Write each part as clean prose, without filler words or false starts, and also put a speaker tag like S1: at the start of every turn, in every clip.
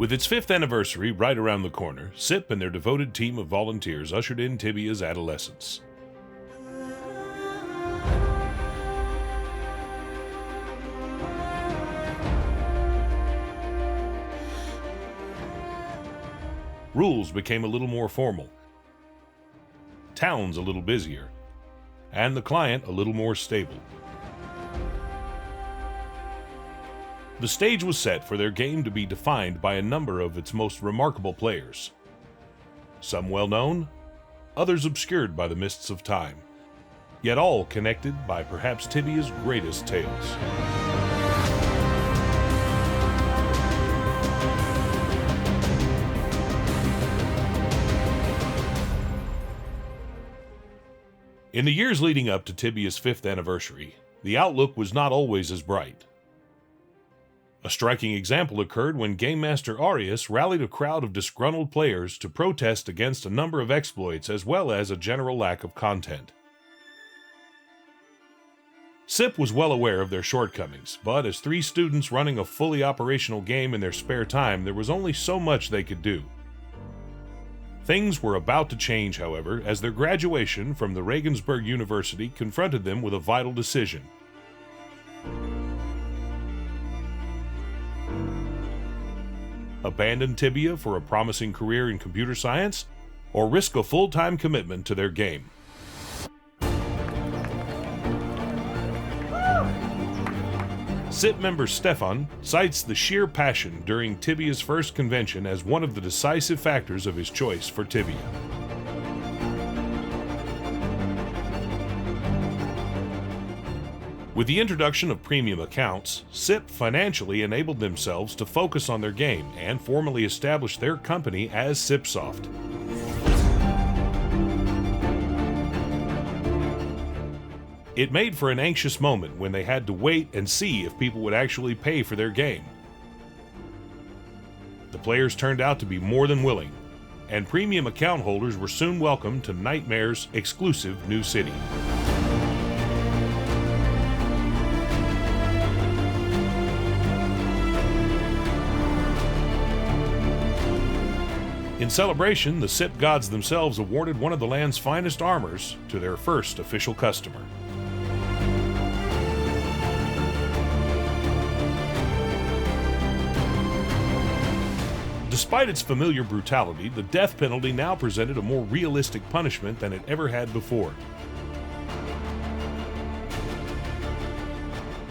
S1: With its 5th anniversary right around the corner, SIP and their devoted team of volunteers ushered in Tibia's adolescence. Rules became a little more formal, towns a little busier, and the client a little more stable. The stage was set for their game to be defined by a number of its most remarkable players. Some well-known, others obscured by the mists of time, yet all connected by perhaps Tibia's greatest tales. In the years leading up to Tibia's 5th anniversary, the outlook was not always as bright. A striking example occurred when Game Master Arius rallied a crowd of disgruntled players to protest against a number of exploits as well as a general lack of content. SIP was well aware of their shortcomings, but as 3 students running a fully operational game in their spare time, there was only so much they could do. Things were about to change, however, as their graduation from the Regensburg University confronted them with a vital decision. Abandon Tibia for a promising career in computer science, or risk a full-time commitment to their game. SIP member Stefan cites the sheer passion during Tibia's first convention as one of the decisive factors of his choice for Tibia. With the introduction of premium accounts, SIP financially enabled themselves to focus on their game and formally establish their company as SIPsoft. It made for an anxious moment when they had to wait and see if people would actually pay for their game. The players turned out to be more than willing, and premium account holders were soon welcomed to Nightmare's exclusive new city. In celebration, the SIP gods themselves awarded one of the land's finest armors to their first official customer. Despite its familiar brutality, the death penalty now presented a more realistic punishment than it ever had before.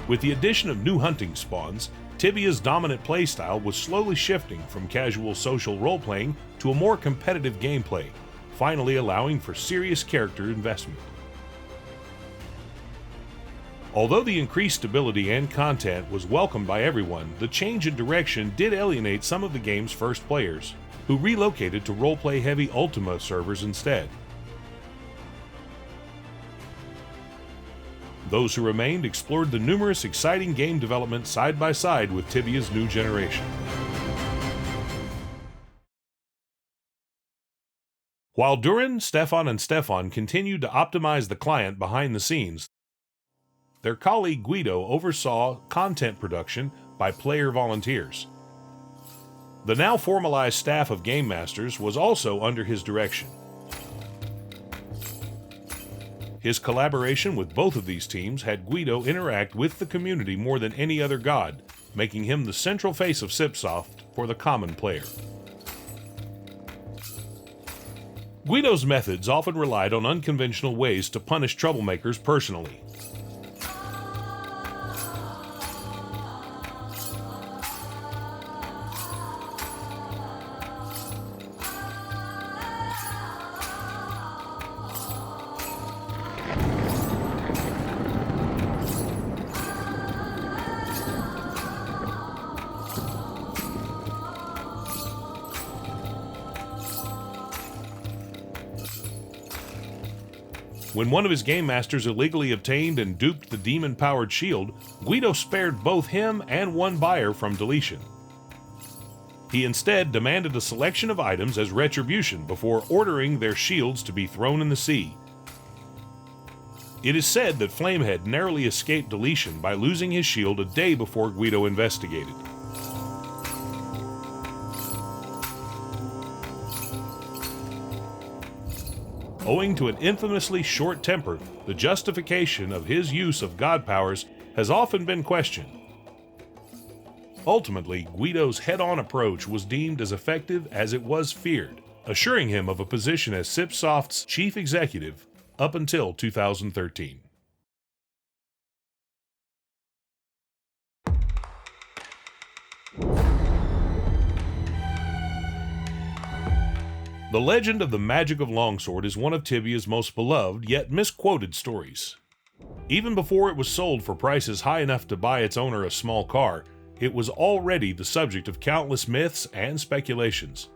S1: With the addition of new hunting spawns, Tibia's dominant playstyle was slowly shifting from casual social role-playing to a more competitive gameplay, finally allowing for serious character investment. Although the increased stability and content was welcomed by everyone, the change in direction did alienate some of the game's first players, who relocated to roleplay-heavy Ultima servers instead. Those who remained explored the numerous exciting game developments side by side with Tibia's new generation. While Durin, Stefan, and Stefan continued to optimize the client behind the scenes, their colleague Guido oversaw content production by player volunteers. The now formalized staff of Game Masters was also under his direction. His collaboration with both of these teams had Guido interact with the community more than any other god, making him the central face of SIPsoft for the common player. Guido's methods often relied on unconventional ways to punish troublemakers personally. When one of his game masters illegally obtained and duped the demon-powered shield, Guido spared both him and one buyer from deletion. He instead demanded a selection of items as retribution before ordering their shields to be thrown in the sea. It is said that Flamehead narrowly escaped deletion by losing his shield a day before Guido investigated. Owing to an infamously short temper, the justification of his use of god powers has often been questioned. Ultimately, Guido's head-on approach was deemed as effective as it was feared, assuring him of a position as Cipsoft's chief executive up until 2013. The legend of the magic of Longsword is one of Tibia's most beloved yet misquoted stories. Even before it was sold for prices high enough to buy its owner a small car, it was already the subject of countless myths and speculations.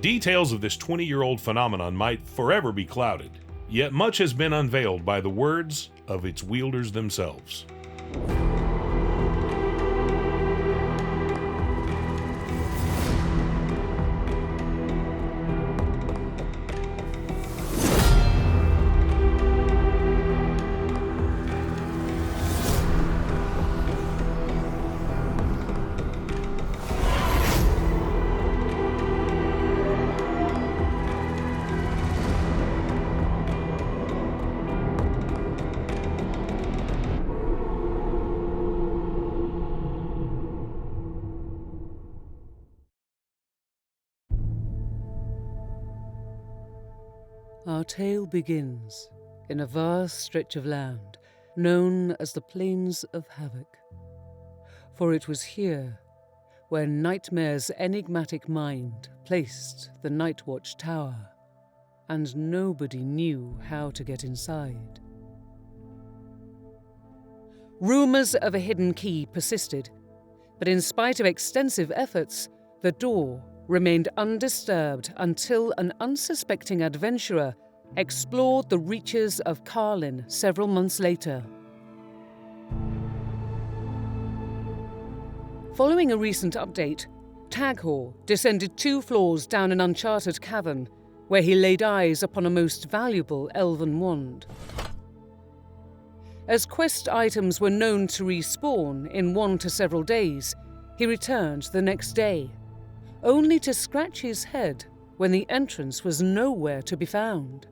S1: Details of this 20-year-old phenomenon might forever be clouded, yet much has been unveiled by the words of its wielders themselves.
S2: Our tale begins in a vast stretch of land known as the Plains of Havoc. For it was here where Nightmare's enigmatic mind placed the Nightwatch Tower, and nobody knew how to get inside. Rumors of a hidden key persisted, but in spite of extensive efforts, the door remained undisturbed until an unsuspecting adventurer explored the reaches of Karlin several months later. Following a recent update, Taghor descended 2 floors down an uncharted cavern where he laid eyes upon a most valuable elven wand. As quest items were known to respawn in 1 to several days, he returned the next day, only to scratch his head when the entrance was nowhere to be found.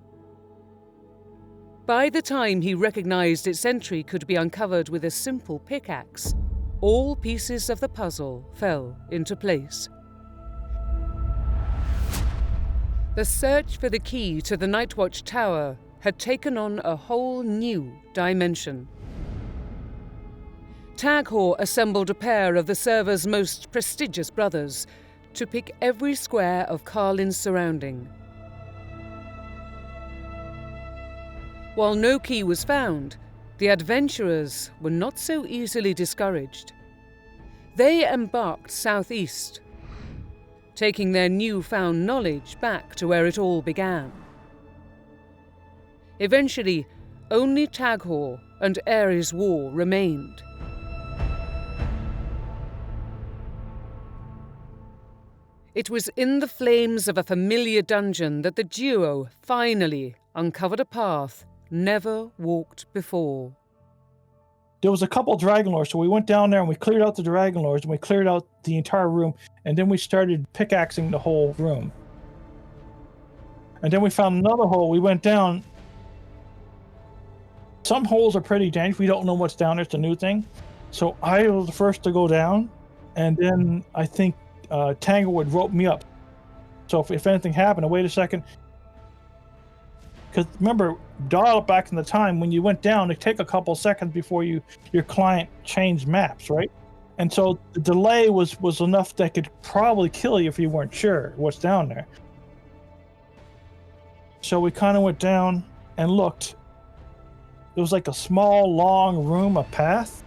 S2: By the time he recognized its entry could be uncovered with a simple pickaxe, all pieces of the puzzle fell into place. The search for the key to the Nightwatch Tower had taken on a whole new dimension. Taghor assembled a pair of the server's most prestigious brothers to pick every square of Karlin's surrounding. While no key was found, the adventurers were not so easily discouraged. They embarked southeast, taking their newfound knowledge back to where it all began. Eventually, only Taghor and Ares' war remained. It was in the flames of a familiar dungeon that the duo finally uncovered a path never walked before.
S3: There was a couple Dragon Lords, so we went down there and we cleared out the Dragon Lords and we cleared out the entire room, and then we started pickaxing the whole room. And then we found another hole. We went down. Some holes are pretty dangerous. We don't know what's down there. It's a new thing. So I was the first to go down, and then I think Tango would rope me up. So if anything happened, wait a second. Because remember, dial back in the time when you went down, it take a couple seconds before your client changed maps, right? And so the delay was enough that could probably kill you if you weren't sure what's down there. So we kind of went down and looked. It was like a small, long room, a path.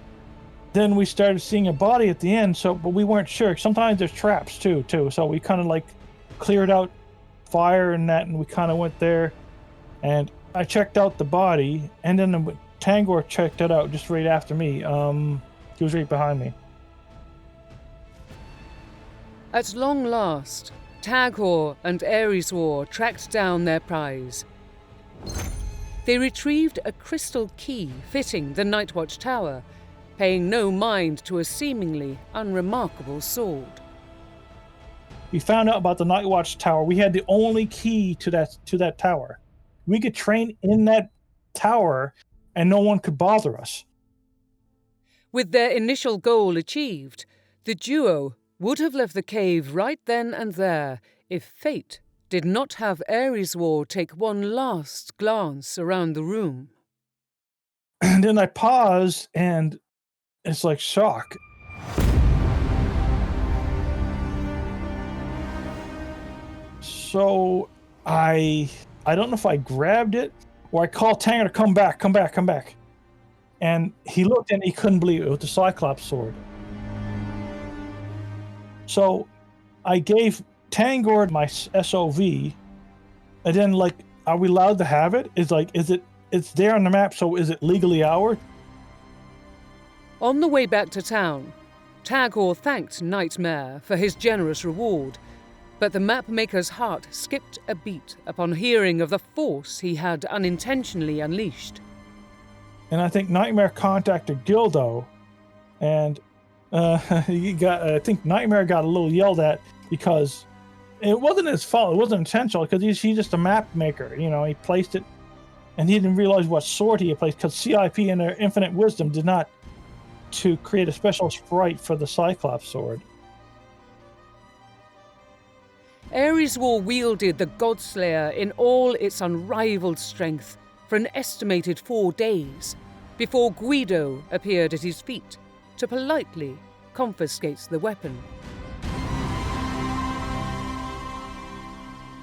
S3: Then we started seeing a body at the end, but we weren't sure. Sometimes there's traps too. So we kind of like cleared out fire and that, and we kind of went there. And I checked out the body, and then Tangor checked it out just right after me. He was right behind me.
S2: At long last, Taghor and Ares' War tracked down their prize. They retrieved a crystal key fitting the Nightwatch Tower, paying no mind to a seemingly unremarkable sword.
S3: we found out about the Night Watch Tower. We had the only key to that tower. We could train in that tower, and no one could bother us.
S2: With their initial goal achieved, the duo would have left the cave right then and there if fate did not have Ezequiel take one last glance around the room.
S3: And then I pause, and it's like shock. So I don't know if I grabbed it or I called Tanger to come back. And he looked and he couldn't believe it. It was the Cyclops sword. So I gave Tangor my SOV, and then like, are we allowed to have it? It's there on the map, so is it legally ours?
S2: On the way back to town, Tagor thanked Nightmare for his generous reward, but the mapmaker's heart skipped a beat upon hearing of the force he had unintentionally unleashed.
S3: And I think Nightmare contacted Gildo, and I think Nightmare got a little yelled at because it wasn't his fault. It wasn't intentional because he's just a map maker. You know, he placed it, and he didn't realize what sword he had placed because CIP in their infinite wisdom did not to create a special sprite for the Cyclops sword.
S2: Ezequiel wielded the Godslayer in all its unrivaled strength for an estimated 4 days before Guido appeared at his feet to politely confiscate the weapon.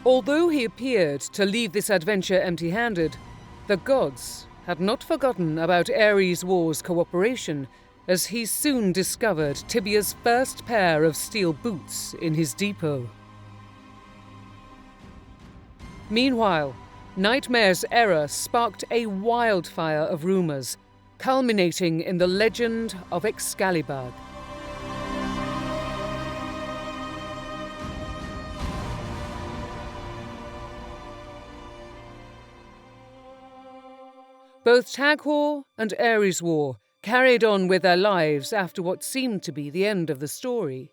S2: Although he appeared to leave this adventure empty-handed, the gods had not forgotten about Ezequiel's cooperation, as he soon discovered Tibia's first pair of steel boots in his depot. Meanwhile, Nightmare's error sparked a wildfire of rumors, culminating in the legend of Excalibur. Both Tagor and Ezequiel carried on with their lives after what seemed to be the end of the story.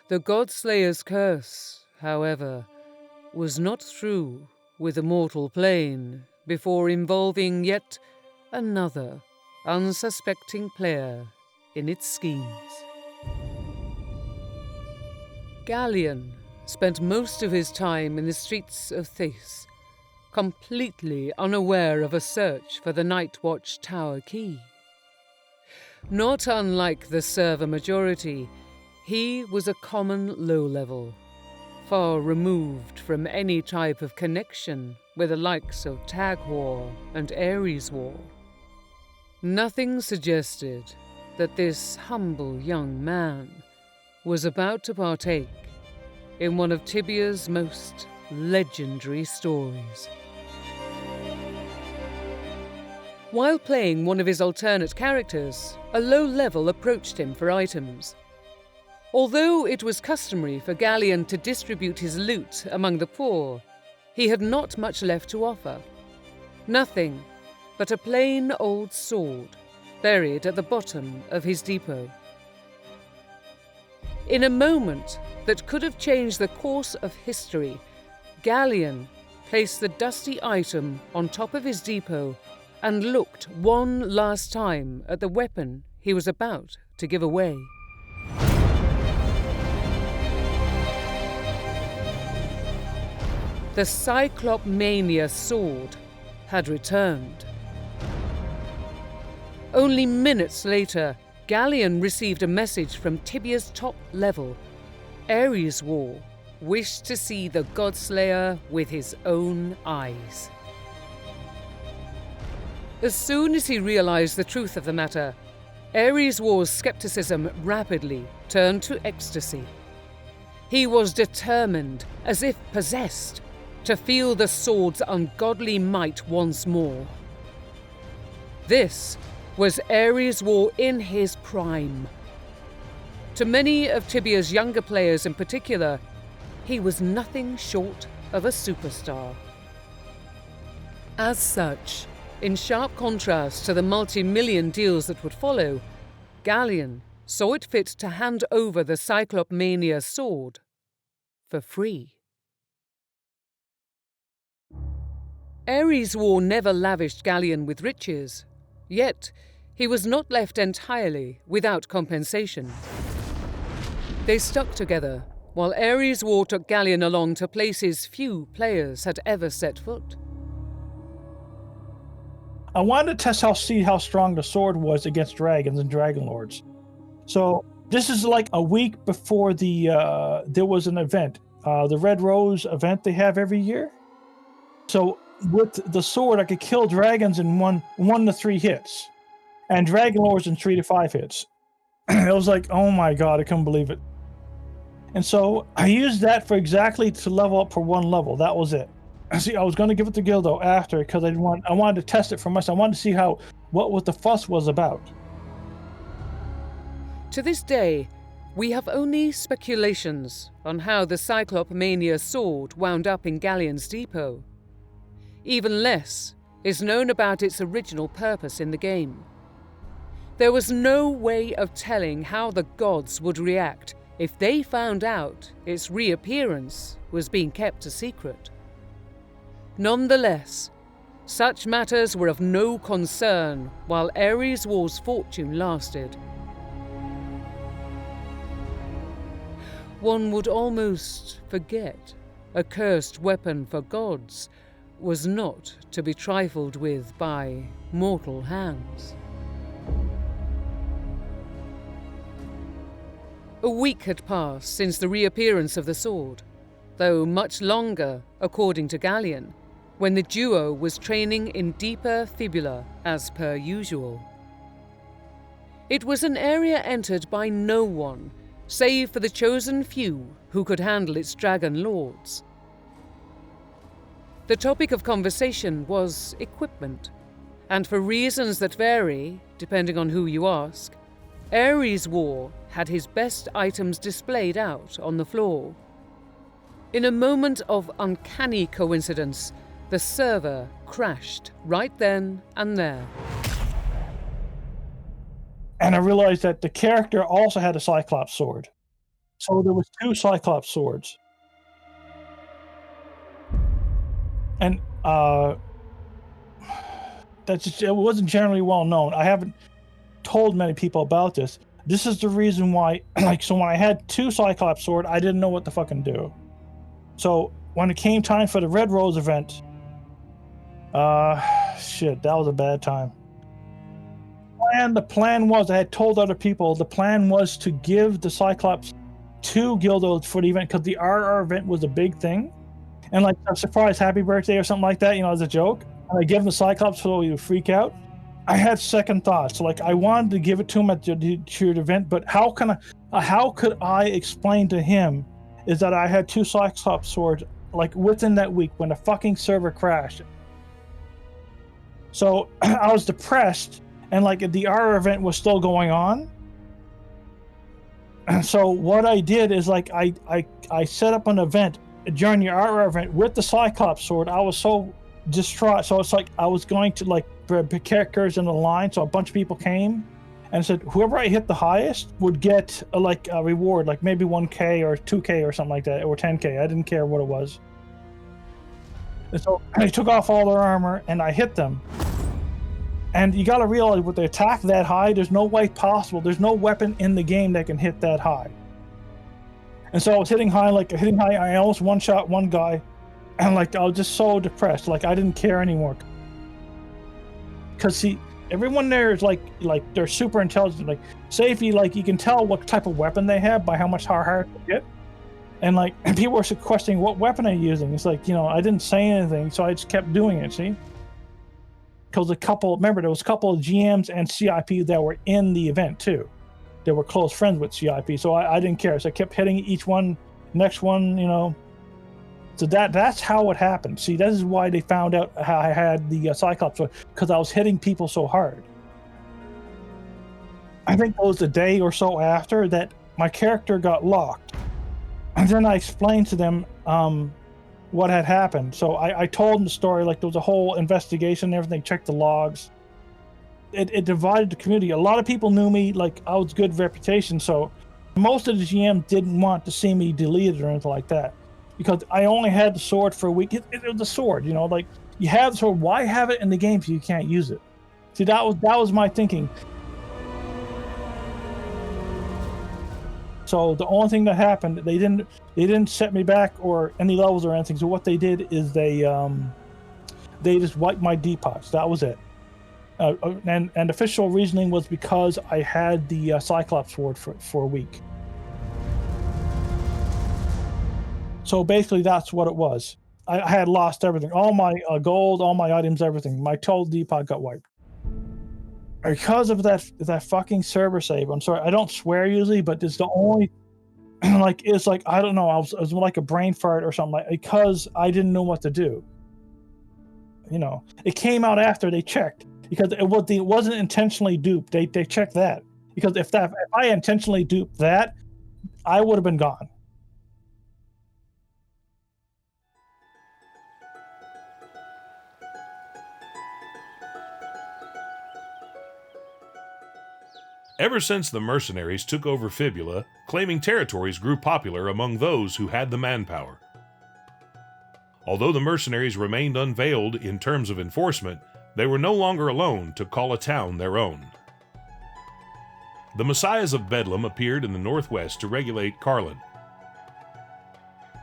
S2: The Godslayer's curse, however, was not through with the mortal plane before involving yet another unsuspecting player in its schemes. Galleon spent most of his time in the streets of Thais, completely unaware of a search for the Night Watch Tower key. Not unlike the server majority, he was a common low-level, far removed from any type of connection with the likes of Tagor and Ezequiel. Nothing suggested that this humble young man was about to partake in one of Tibia's most legendary stories. While playing one of his alternate characters, a low-level approached him for items. Although it was customary for Galleon to distribute his loot among the poor, he had not much left to offer. Nothing but a plain old sword buried at the bottom of his depot. In a moment that could have changed the course of history, Galleon placed the dusty item on top of his depot and looked one last time at the weapon he was about to give away. The Cyclopmania Sword had returned. Only minutes later, Galleon received a message from Tibia's top level. Ezequiel wished to see the Godslayer with his own eyes. As soon as he realized the truth of the matter, Ezequiel's skepticism rapidly turned to ecstasy. He was determined, as if possessed, to feel the sword's ungodly might once more. This was Ezequiel in his prime. To many of Tibia's younger players in particular, he was nothing short of a superstar. As such, in sharp contrast to the multi-million deals that would follow, Galleon saw it fit to hand over the Cyclopmania Sword for free. Ares War never lavished Galleon with riches, yet he was not left entirely without compensation. They stuck together, while Ares War took Galleon along to places few players had ever set foot.
S3: I wanted to see how strong the sword was against dragons and dragon lords. So this is like a week before there was an event, the Red Rose event they have every year. So with the sword, I could kill dragons in 1 to 3 hits, and dragon lords in 3 to 5 hits. It was like, oh my god, I couldn't believe it. And so I used that for exactly to level up for 1 level. That was it. See, I was going to give it to Gildo after because I wanted to test it for myself. I wanted to see what the fuss was about.
S2: To this day, we have only speculations on how the Cyclopmania Sword wound up in Galleon's depot. Even less is known about its original purpose in the game. There was no way of telling how the gods would react if they found out its reappearance was being kept a secret. Nonetheless, such matters were of no concern while Ares War's fortune lasted. One would almost forget a cursed weapon for gods was not to be trifled with by mortal hands. A week had passed since the reappearance of the sword, though much longer, according to Galleon, when the duo was training in deeper fibula as per usual. It was an area entered by no one, save for the chosen few who could handle its dragon lords. The topic of conversation was equipment, and for reasons that vary, depending on who you ask, Ares War had his best items displayed out on the floor. In a moment of uncanny coincidence, the server crashed right then and there.
S3: And I realized that the character also had a Cyclops sword. So there was 2 Cyclops swords. And it wasn't generally well known. I haven't told many people about this. This is the reason why, so when I had 2 Cyclops sword, I didn't know what to fucking do. So when it came time for the Red Rose event, shit, that was a bad time. The plan was, I had told other people, the plan was to give the Cyclops to Gildo for the event, because the RR event was a big thing. And like a surprise happy birthday or something like that, as a joke. And I gave him the Cyclops so he would freak out. I had second thoughts. Like, I wanted to give it to him at the event, but how could I explain to him is that I had 2 Cyclops swords, like, within that week when the fucking server crashed. So I was depressed, and like the RR event was still going on. And so what I did is like I set up an event during the RR event with the Cyclops sword. I was so distraught. So it's like I was going to like put characters in the line. So a bunch of people came and said whoever I hit the highest would get a reward, like maybe 1K or 2K or something like that, or 10K. I didn't care what it was. And so I took off all their armor and I hit them. And you got to realize with the attack that high, there's no way possible. There's no weapon in the game that can hit that high. And so I was hitting high. I almost one-shot one guy. And like, I was just so depressed. Like, I didn't care anymore. Because see, everyone there is like they're super intelligent. Like, say if you can tell what type of weapon they have by how much hard they hit. And like, and people were questioning what weapon are you using. It's like, I didn't say anything, so I just kept doing it. See. Because there was a couple of GMs and CIP that were in the event too. They were close friends with CIP, so I didn't care. So I kept hitting each one, next one, So that's how it happened. See, this is why they found out how I had the Cyclops, because I was hitting people so hard. I think it was a day or so after that my character got locked. And then I explained to them what had happened. So I told them the story, like there was a whole investigation and everything, checked the logs. it divided the community. A lot of people knew me, like I was good reputation, so most of the GM didn't want to see me deleted or anything like that, because I only had the sword for a week. It was a sword, you know, like you have the sword, why have it in the game if you can't use it? See, that was my thinking. So the only thing that happened, they didn't set me back or any levels or anything. So what they did is they just wiped my depots. That was it. And official reasoning was because I had the Cyclops Sword for a week. So basically, that's what it was. I had lost everything, all my gold, all my items, everything. My total depot got wiped because of that fucking server save. I'm sorry, I don't swear usually, but it's the only like it's like I don't know. I was like a brain fart or something, like because I didn't know what to do. You know, it came out after they checked. Because it wasn't intentionally duped. They checked that. Because if I intentionally duped that, I would have been gone.
S1: Ever since the mercenaries took over Fibula, claiming territories grew popular among those who had the manpower. Although the mercenaries remained unveiled in terms of enforcement, they were no longer alone to call a town their own. The Messiahs of Bedlam appeared in the northwest to regulate Karlin,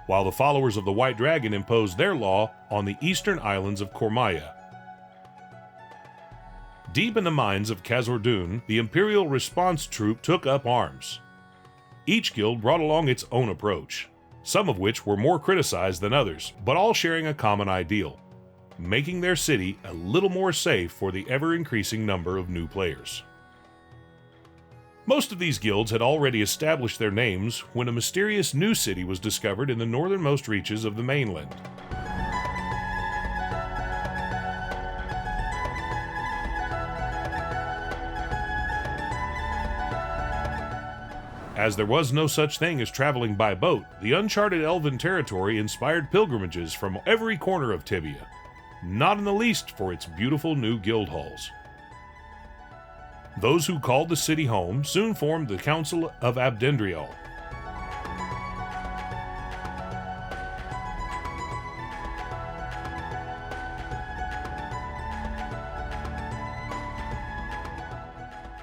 S1: while the followers of the White Dragon imposed their law on the eastern islands of Kormaya. Deep in the mines of Khazor-dûn, the Imperial Response Troop took up arms. Each guild brought along its own approach, some of which were more criticized than others, but all sharing a common ideal: making their city a little more safe for the ever-increasing number of new players. Most of these guilds had already established their names when a mysterious new city was discovered in the northernmost reaches of the mainland. As there was no such thing as traveling by boat, the uncharted elven territory inspired pilgrimages from every corner of Tibia, not in the least for its beautiful new guild halls. Those who called the city home soon formed the Council of Abdendriel.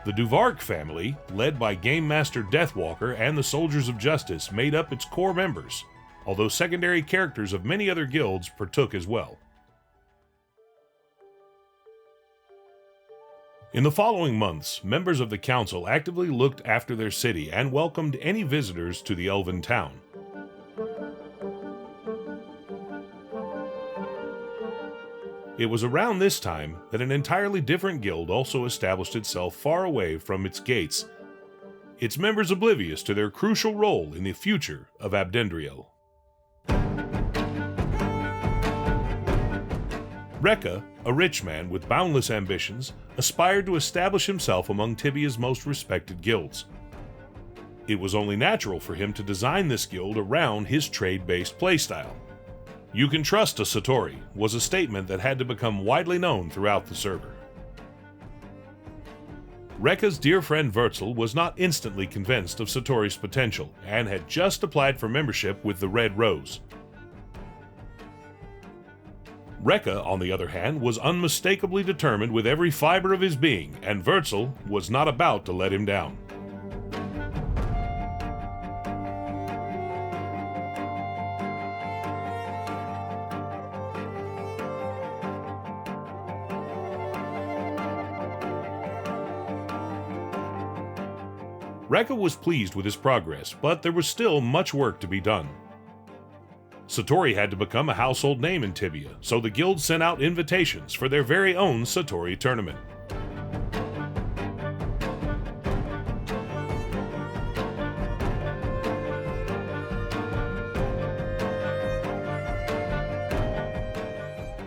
S1: The Duvark family, led by Game Master Deathwalker and the Soldiers of Justice, made up its core members, although secondary characters of many other guilds partook as well. In the following months, members of the council actively looked after their city and welcomed any visitors to the elven town. It was around this time that an entirely different guild also established itself far away from its gates, its members oblivious to their crucial role in the future of Abdendriel. Rekka, a rich man with boundless ambitions, aspired to establish himself among Tibia's most respected guilds. It was only natural for him to design this guild around his trade-based playstyle. "You can trust a Satori" was a statement that had to become widely known throughout the server. Rekka's dear friend Wurzel was not instantly convinced of Satori's potential and had just applied for membership with the Red Rose. Rekka, on the other hand, was unmistakably determined with every fiber of his being, and Wurzel was not about to let him down. Rekka was pleased with his progress, but there was still much work to be done. Satori had to become a household name in Tibia, so the guild sent out invitations for their very own Satori tournament.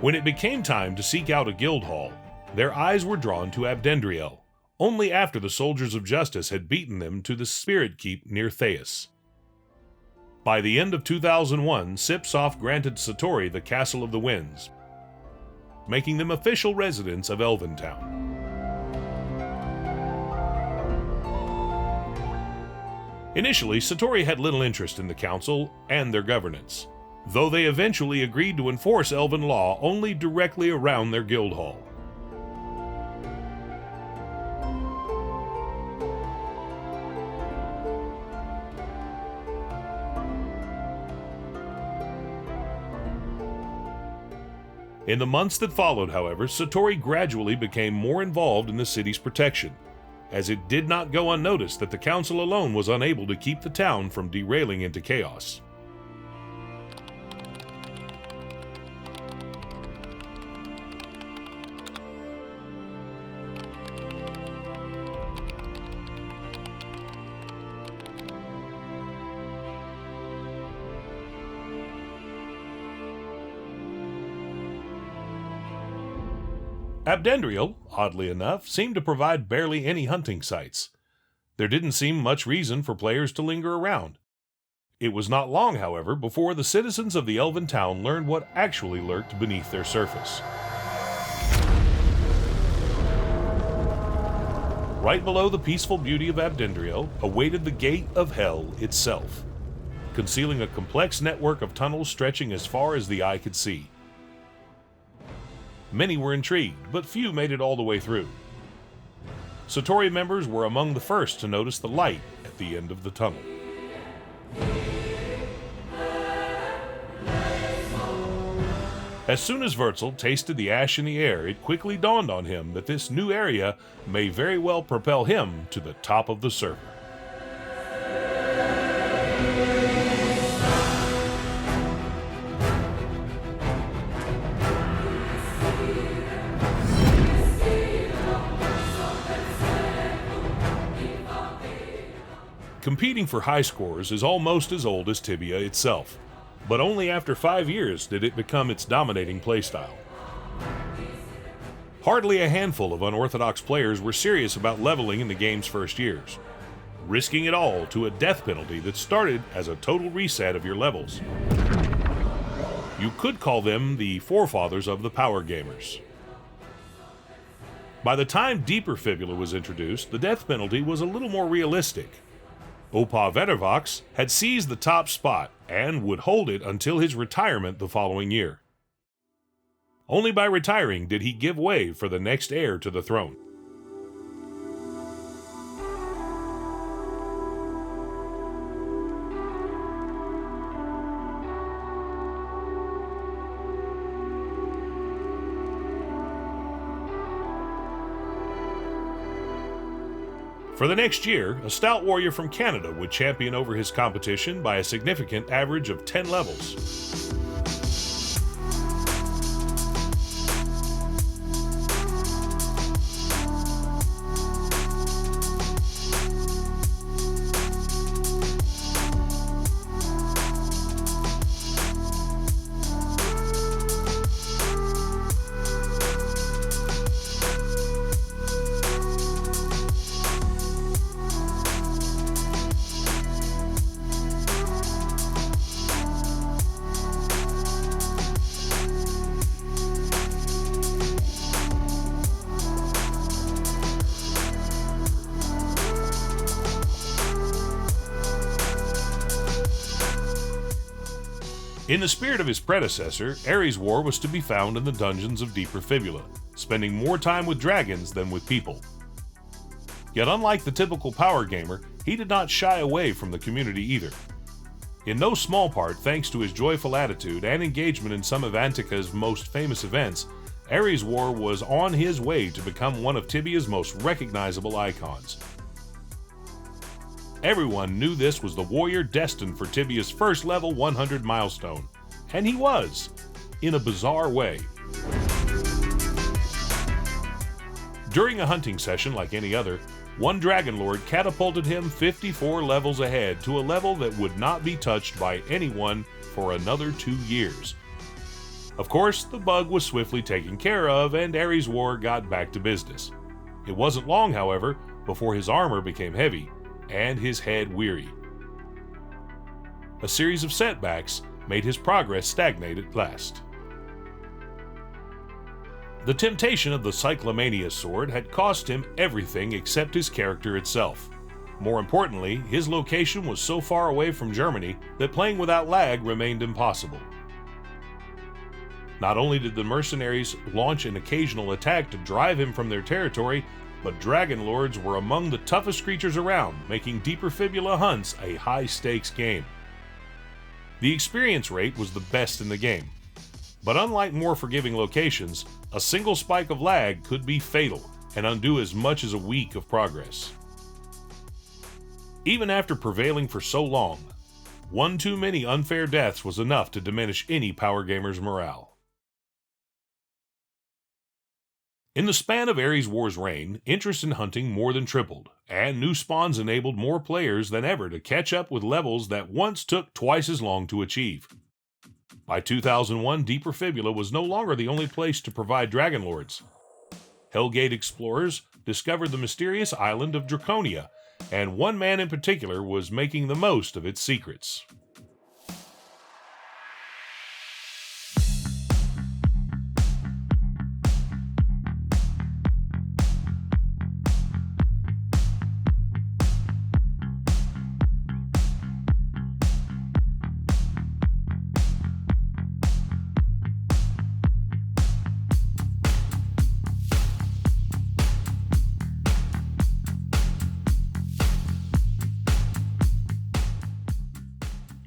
S1: When it became time to seek out a guild hall, their eyes were drawn to Abdendriel, only after the Soldiers of Justice had beaten them to the Spirit Keep near Theas. By the end of 2001, Sipsoft granted Satori the Castle of the Winds, making them official residents of Elventown. Initially, Satori had little interest in the council and their governance, though they eventually agreed to enforce elven law only directly around their guild hall. In the months that followed, however, Satori gradually became more involved in the city's protection, as it did not go unnoticed that the council alone was unable to keep the town from derailing into chaos. Abdendriel, oddly enough, seemed to provide barely any hunting sites. There didn't seem much reason for players to linger around. It was not long, however, before the citizens of the elven town learned what actually lurked beneath their surface. Right below the peaceful beauty of Abdendriel awaited the Gate of Hell itself, concealing a complex network of tunnels stretching as far as the eye could see. Many were intrigued, but few made it all the way through. Satori members were among the first to notice the light at the end of the tunnel. As soon as Wurzel tasted the ash in the air, it quickly dawned on him that this new area may very well propel him to the top of the server. Competing for high scores is almost as old as Tibia itself, but only after 5 years did it become its dominating playstyle. Hardly a handful of unorthodox players were serious about leveling in the game's first years, risking it all to a death penalty that started as a total reset of your levels. You could call them the forefathers of the power gamers. By the time Deeper Fibula was introduced, the death penalty was a little more realistic. Opa Vettervox had seized the top spot and would hold it until his retirement the following year. Only by retiring did he give way for the next heir to the throne. For the next year, a stout warrior from Canada would champion over his competition by a significant average of 10 levels. In the spirit of his predecessor, Ares' War was to be found in the dungeons of Deeper Fibula, spending more time with dragons than with people. Yet unlike the typical power gamer, he did not shy away from the community either. In no small part thanks to his joyful attitude and engagement in some of Antica's most famous events, Ares' War was on his way to become one of Tibia's most recognizable icons. Everyone knew this was the warrior destined for Tibia's first level 100 milestone, and he was, in a bizarre way. During a hunting session like any other, one Dragon Lord catapulted him 54 levels ahead to a level that would not be touched by anyone for another 2 years. Of course, the bug was swiftly taken care of, and Ares' War got back to business. It wasn't long, however, before his armor became heavy, and his head weary. A series of setbacks made his progress stagnate at last. The temptation of the Cyclopmania Sword had cost him everything except his character itself. More importantly, his location was so far away from Germany that playing without lag remained impossible. Not only did the mercenaries launch an occasional attack to drive him from their territory, but Dragon Lords were among the toughest creatures around, making Deeper Fibula hunts a high-stakes game. The experience rate was the best in the game, but unlike more forgiving locations, a single spike of lag could be fatal and undo as much as a week of progress. Even after prevailing for so long, one too many unfair deaths was enough to diminish any power gamer's morale. In the span of Ares War's reign, interest in hunting more than tripled, and new spawns enabled more players than ever to catch up with levels that once took twice as long to achieve. By 2001, Deeper Fibula was no longer the only place to provide Dragon Lords. Hellgate explorers discovered the mysterious island of Draconia, and one man in particular was making the most of its secrets.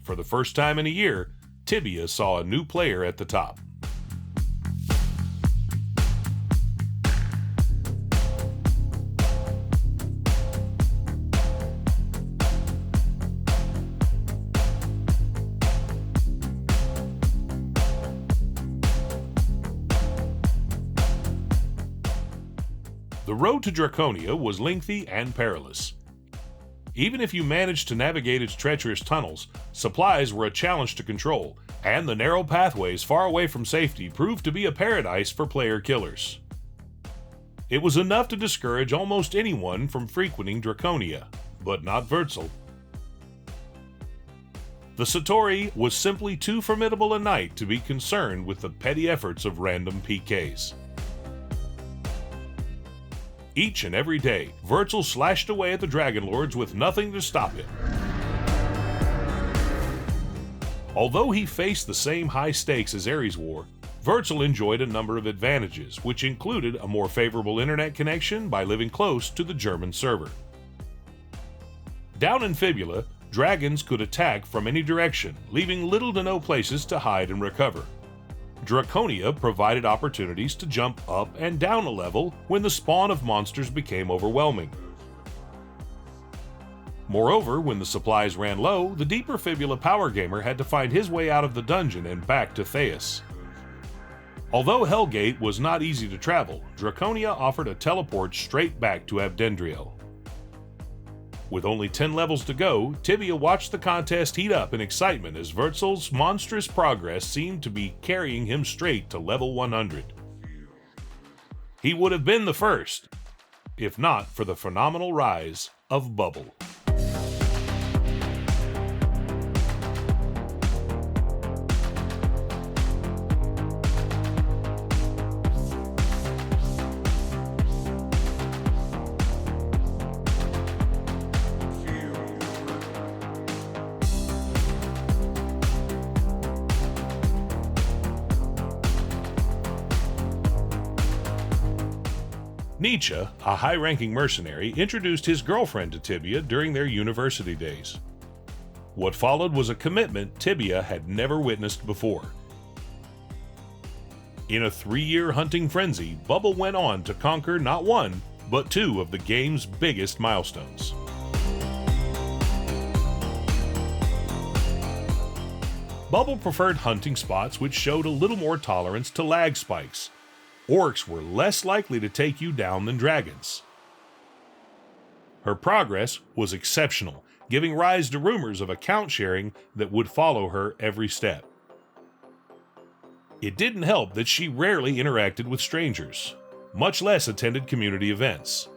S1: For the first time in a year, Tibia saw a new player at the top. The road to Draconia was lengthy and perilous. Even if you managed to navigate its treacherous tunnels, supplies were a challenge to control, and the narrow pathways far away from safety proved to be a paradise for player killers. It was enough to discourage almost anyone from frequenting Draconia, but not Wurzel. The Satori was simply too formidable a knight to be concerned with the petty efforts of random PKs. Each and every day, Wurzel slashed away at the Dragon Lords with nothing to stop him. Although he faced the same high stakes as Ares War, Wurzel enjoyed a number of advantages, which included a more favorable internet connection by living close to the German server. Down in Fibula, dragons could attack from any direction, leaving little to no places to hide and recover. Draconia provided opportunities to jump up and down a level when the spawn of monsters became overwhelming. Moreover, when the supplies ran low, the Deeper Fibula power gamer had to find his way out of the dungeon and back to Theas. Although Hellgate was not easy to travel, Draconia offered a teleport straight back to Abdendriel. With only 10 levels to go, Tibia watched the contest heat up in excitement as Wurzel's monstrous progress seemed to be carrying him straight to level 100. He would have been the first, if not for the phenomenal rise of Bubble. Nietzsche, a high-ranking mercenary, introduced his girlfriend to Tibia during their university days. What followed was a commitment Tibia had never witnessed before. In a 3-year hunting frenzy, Bubble went on to conquer not one, but 2 of the game's biggest milestones. Bubble preferred hunting spots which showed a little more tolerance to lag spikes. Orcs were less likely to take you down than dragons. Her progress was exceptional, giving rise to rumors of account sharing that would follow her every step. It didn't help that she rarely interacted with strangers, much less attended community events.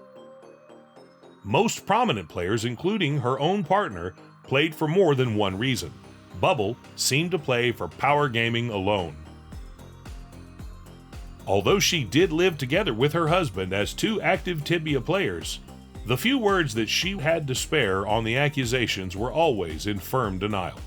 S1: Most prominent players, including her own partner, played for more than one reason. Bubble seemed to play for power gaming alone. Although she did live together with her husband as 2 active Tibia players, The few words that she had to spare on the accusations were always in firm denial.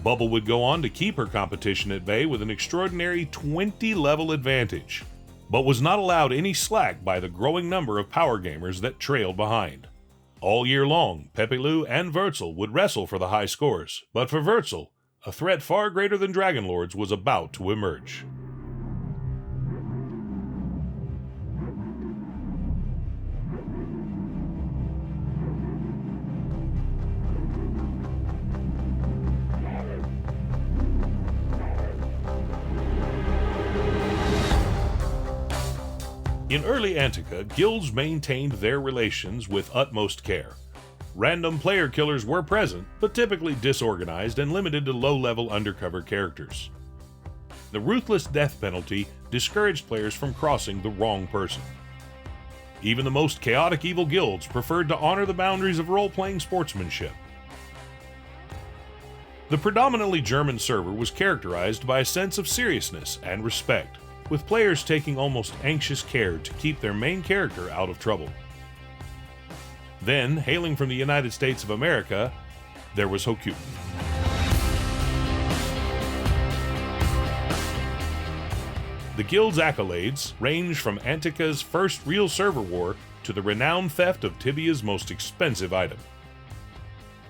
S1: Bubble would go on to keep her competition at bay with an extraordinary 20-level advantage, but was not allowed any slack by the growing number of power gamers that trailed behind. All year long, Pepelu and Wurzel would wrestle for the high scores, but for Wurzel, a threat far greater than Dragonlords was about to emerge. In early Antica, guilds maintained their relations with utmost care. Random player killers were present, but typically disorganized and limited to low-level undercover characters. The ruthless death penalty discouraged players from crossing the wrong person. Even the most chaotic evil guilds preferred to honor the boundaries of role-playing sportsmanship. The predominantly German server was characterized by a sense of seriousness and respect, with players taking almost anxious care to keep their main character out of trouble. Then, hailing from the United States of America, there was Hokuten. The guild's accolades range from Antica's first real server war to the renowned theft of Tibia's most expensive item.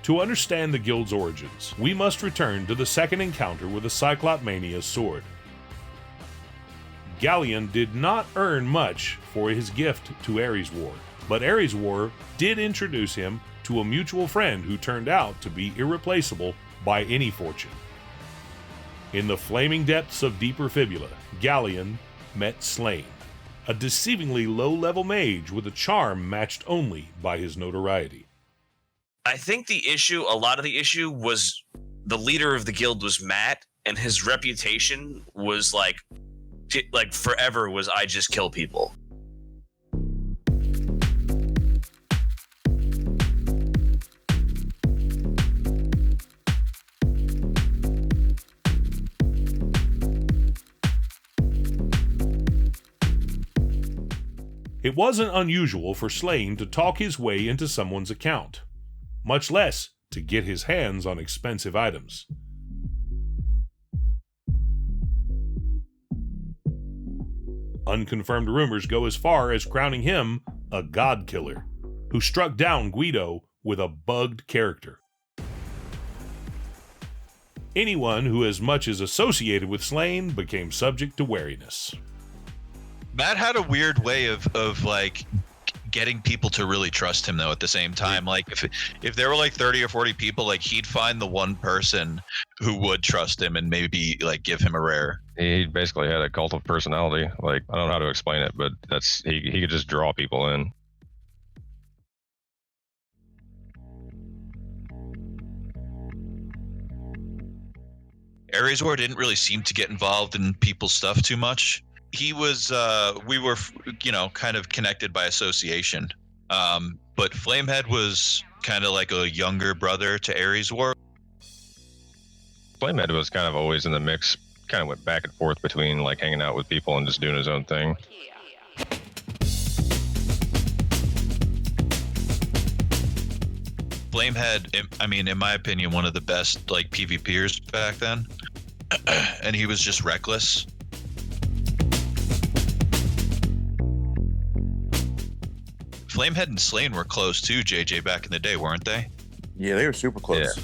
S1: To understand the guild's origins, we must return to the second encounter with the Cyclopmania Sword. Galleon did not earn much for his gift to Ares War, but Ares War did introduce him to a mutual friend who turned out to be irreplaceable by any fortune. In the flaming depths of deeper fibula, Galleon met Slain, a deceivingly low-level mage with a charm matched only by his notoriety.
S4: I think a lot of the issue was the leader of the guild was Matt, and his reputation was like forever was I just kill people.
S1: It wasn't unusual for Slain to talk his way into someone's account, much less to get his hands on expensive items. Unconfirmed rumors go as far as crowning him a god killer, who struck down Guido with a bugged character. Anyone who as much as associated with Slain became subject to wariness.
S5: Matt had a weird way of like getting people to really trust him though at the same time. Like if there were like 30 or 40 people, like he'd find the one person who would trust him and maybe like give him a rare.
S6: He basically had a cult of personality. Like, I don't know how to explain it, but he could just draw people in.
S5: Ares War didn't really seem to get involved in people's stuff too much. He was, we were, kind of connected by association. But Flamehead was kind of like a younger brother to Ares War.
S6: Flamehead was kind of always in the mix, kind of went back and forth between like hanging out with people and just doing his own thing.
S5: Flamehead, I mean, in my opinion, one of the best like PvPers back then. And he was just reckless. Flamehead and Slain were close too, JJ, back in the day, weren't they?
S7: Yeah, they were super close.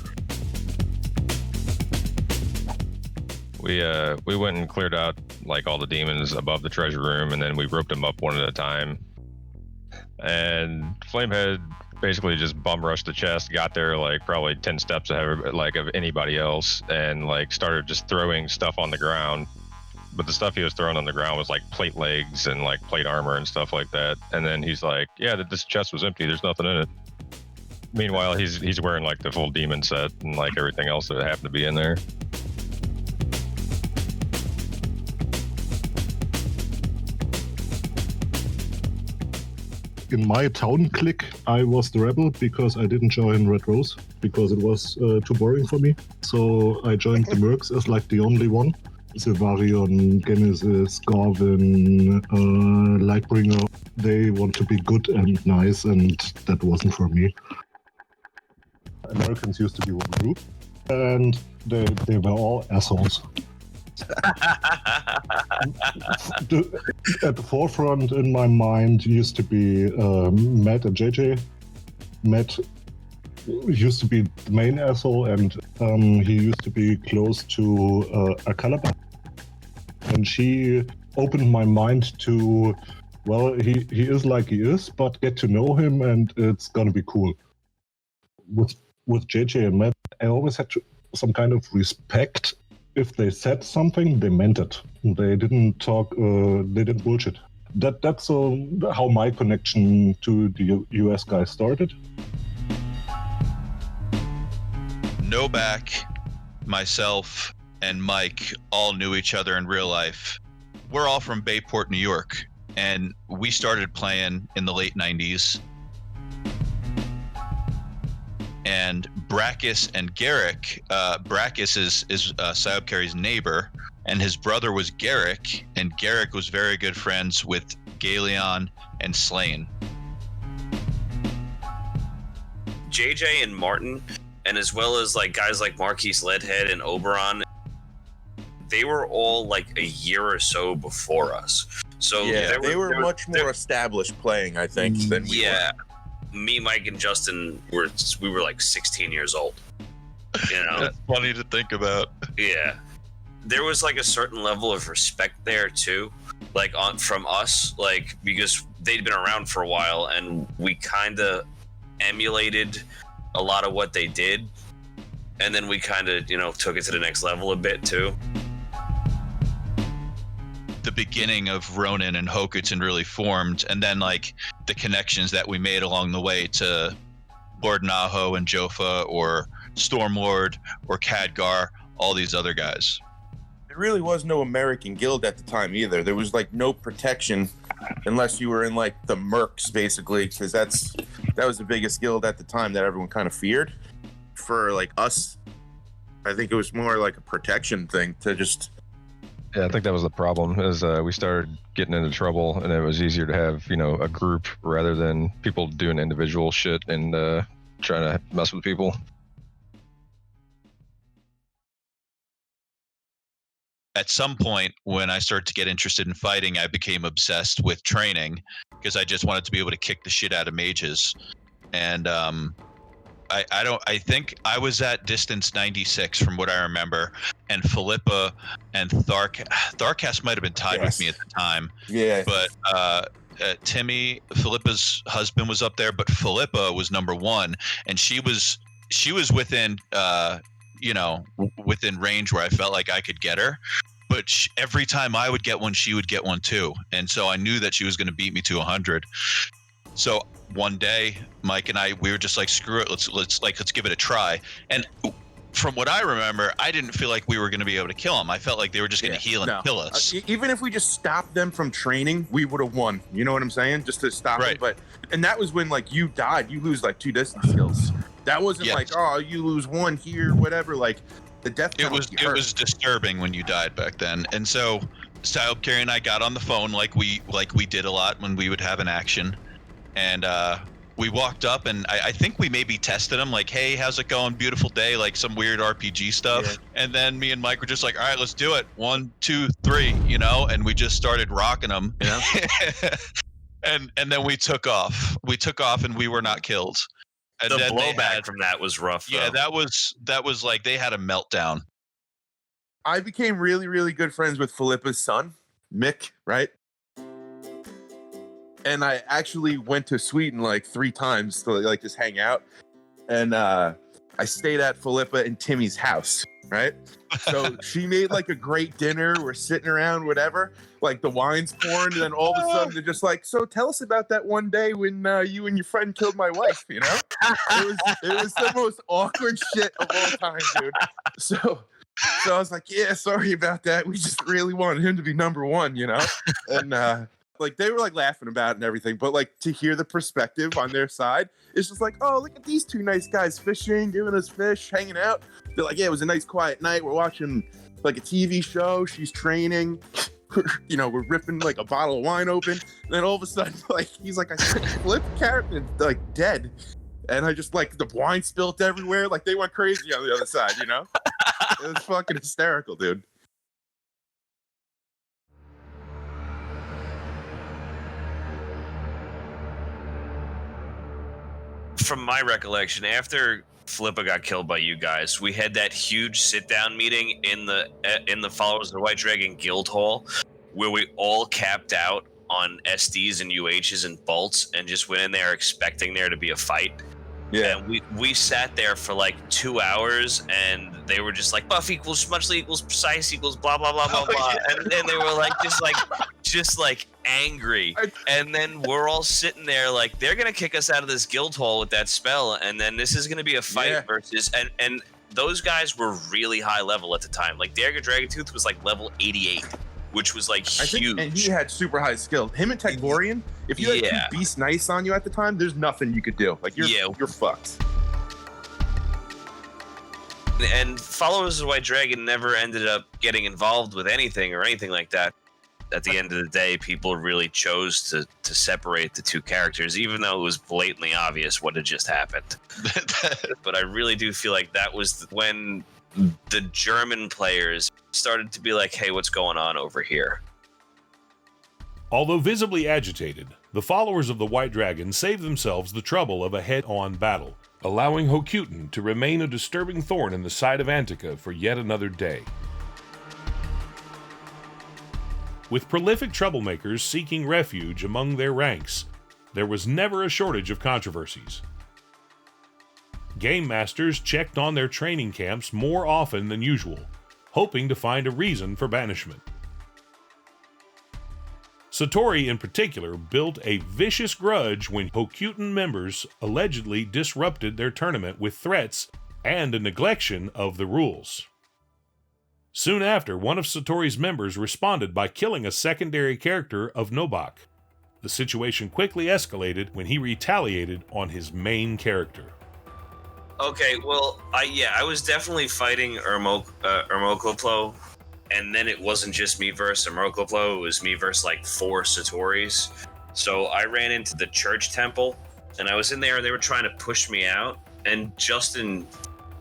S6: Yeah. We went and cleared out like all the demons above the treasure room, and then we roped them up one at a time. And Flamehead basically just bum rushed the chest, got there like probably 10 steps ahead of anybody else, and like started just throwing stuff on the ground. But the stuff he was throwing on the ground was like plate legs and like plate armor and stuff like that. And then he's like, yeah, this chest was empty, there's nothing in it. Meanwhile, he's wearing like the full demon set and like everything else that happened to be in there.
S8: In my town clique, I was the rebel because I didn't join Red Rose because it was too boring for me. So I joined the Mercs as like the only one. Silvarion, Genesis, Garvin, Lightbringer, they want to be good and nice, and that wasn't for me. Americans used to be one group, and they were all assholes. At the forefront in my mind used to be Matt and JJ. Matt used to be the main asshole, and he used to be close to Caliber. And she opened my mind to, well, he is like he is, but get to know him and it's gonna be cool. With JJ and Matt, I always had some kind of respect. If they said something, they meant it. They didn't talk, they didn't bullshit. That's how my connection to the US guys started.
S5: Novak, myself, and Mike all knew each other in real life. We're all from Bayport, New York, and we started playing in the late 90s. And Brackus and Garrick, Brackus is Saab Carey's neighbor, and his brother was Garrick, and Garrick was very good friends with Galeon and Slane.
S4: JJ and Martin, and as well as like guys like Marquise Leadhead and Oberon, they were all like a year or so before us. So
S7: yeah, they were much more established playing, I think, than we were.
S4: Me, Mike, and Justin we were like 16 years old. You know,
S5: That's funny to think about.
S4: Yeah, there was like a certain level of respect there too, like from us, like because they'd been around for a while, and we kind of emulated a lot of what they did, and then we kind of took it to the next level a bit too.
S5: The beginning of Ronin and Hokuten really formed, and then like the connections that we made along the way to Lord Naho and Jofa or Stormlord or Khadgar, all these other guys.
S7: There really was no American guild at the time either. There was like no protection unless you were in like the Mercs, basically, because that was the biggest guild at the time that everyone kind of feared. For like us, I think it was more like a protection thing to just.
S6: Yeah, I think that was the problem. Is we started getting into trouble, and it was easier to have a group rather than people doing individual shit and trying to mess with people.
S5: At some point, when I started to get interested in fighting, I became obsessed with training because I just wanted to be able to kick the shit out of mages. And I think I was at distance 96 from what I remember, and Philippa and Tharkas might have been tied with me at the time.
S7: Yeah.
S5: But Timmy, Philippa's husband, was up there, but Philippa was number one, and she was within within range where I felt like I could get her. But every time I would get one, she would get one too, and so I knew that she was going to beat me to 100. So one day, Mike and we were just like, screw it, let's give it a try. And from what I remember, I didn't feel like we were going to be able to kill them. I felt like they were just going to heal and kill us.
S7: Even if we just stopped them from training, we would have won. You know what I'm saying? Just to stop them. And that was when like you died, you lose like 2 distance skills. That wasn't like, oh, you lose 1 here, whatever. Like the death penalty
S5: it was disturbing when you died back then. And so Saab Carey and I got on the phone like we did a lot when we would have an action. And we walked up, and I think we maybe tested him, like, hey, how's it going? Beautiful day, like some weird RPG stuff. Yeah. And then me and Mike were just like, all right, let's do it. 1, 2, 3, and we just started rocking them. Yeah. and then we took off. And we were not killed. And
S4: the blowback from that was rough.
S5: Yeah, though. that was like they had a meltdown.
S7: I became really, really good friends with Philippa's son, Mick, right? And I actually went to Sweden like 3 times to like just hang out. And I stayed at Philippa and Timmy's house, right? So she made like a great dinner. We're sitting around, whatever. Like the wine's pouring, and then all of a sudden they're just like, so tell us about that one day when you and your friend killed my wife, It was the most awkward shit of all time, dude. So I was like, yeah, sorry about that. We just really wanted him to be number 1, And like they were like laughing about it and everything, but like to hear the perspective on their side, it's just like, oh, look at these 2 nice guys fishing, giving us fish, hanging out. They're like, yeah, it was a nice quiet night. We're watching like a TV show. She's training. We're ripping like a bottle of wine open. And then all of a sudden, like he's like, I flip Captain like dead. And I just like the wine spilt everywhere. Like they went crazy on the other side, It was fucking hysterical, dude.
S4: From my recollection, after Philippa got killed by you guys, we had that huge sit-down meeting in the Followers of the White Dragon Guild Hall, where we all capped out on SDs and UHs and bolts, and just went in there expecting there to be a fight.
S7: Yeah,
S4: and we sat there for like 2 hours, and they were just like buff equals muchly equals precise equals blah blah blah blah blah, and then they were like just like angry, and then we're all sitting there like they're gonna kick us out of this guild hall with that spell, and then this is gonna be a fight versus and those guys were really high level at the time. Like Dagon Dragontooth was like level 88. Which was like huge.
S7: And he had super high skill. Him and Tagorian, if you had 2 Beast Knights on you at the time, there's nothing you could do. Like you're fucked.
S4: And Followers of the White Dragon never ended up getting involved with anything or anything like that. At the end of the day, people really chose to separate the two characters, even though it was blatantly obvious what had just happened. But I really do feel like that was when the German players started to be like, hey, what's going on over here?
S1: Although visibly agitated, the followers of the White Dragon saved themselves the trouble of a head-on battle, allowing Hokuten to remain a disturbing thorn in the side of Antica for yet another day. With prolific troublemakers seeking refuge among their ranks, there was never a shortage of controversies. Game masters checked on their training camps more often than usual, hoping to find a reason for banishment. Satori in particular built a vicious grudge when Hokuten members allegedly disrupted their tournament with threats and a neglection of the rules. Soon after, one of Satori's members responded by killing a secondary character of Nobak. The situation quickly escalated when he retaliated on his main character.
S4: Okay, well, I was definitely fighting Ermokoplo, and then it wasn't just me versus Ermokoplo, it was me versus like 4 Satoris. So I ran into the church temple, and I was in there, and they were trying to push me out, and Justin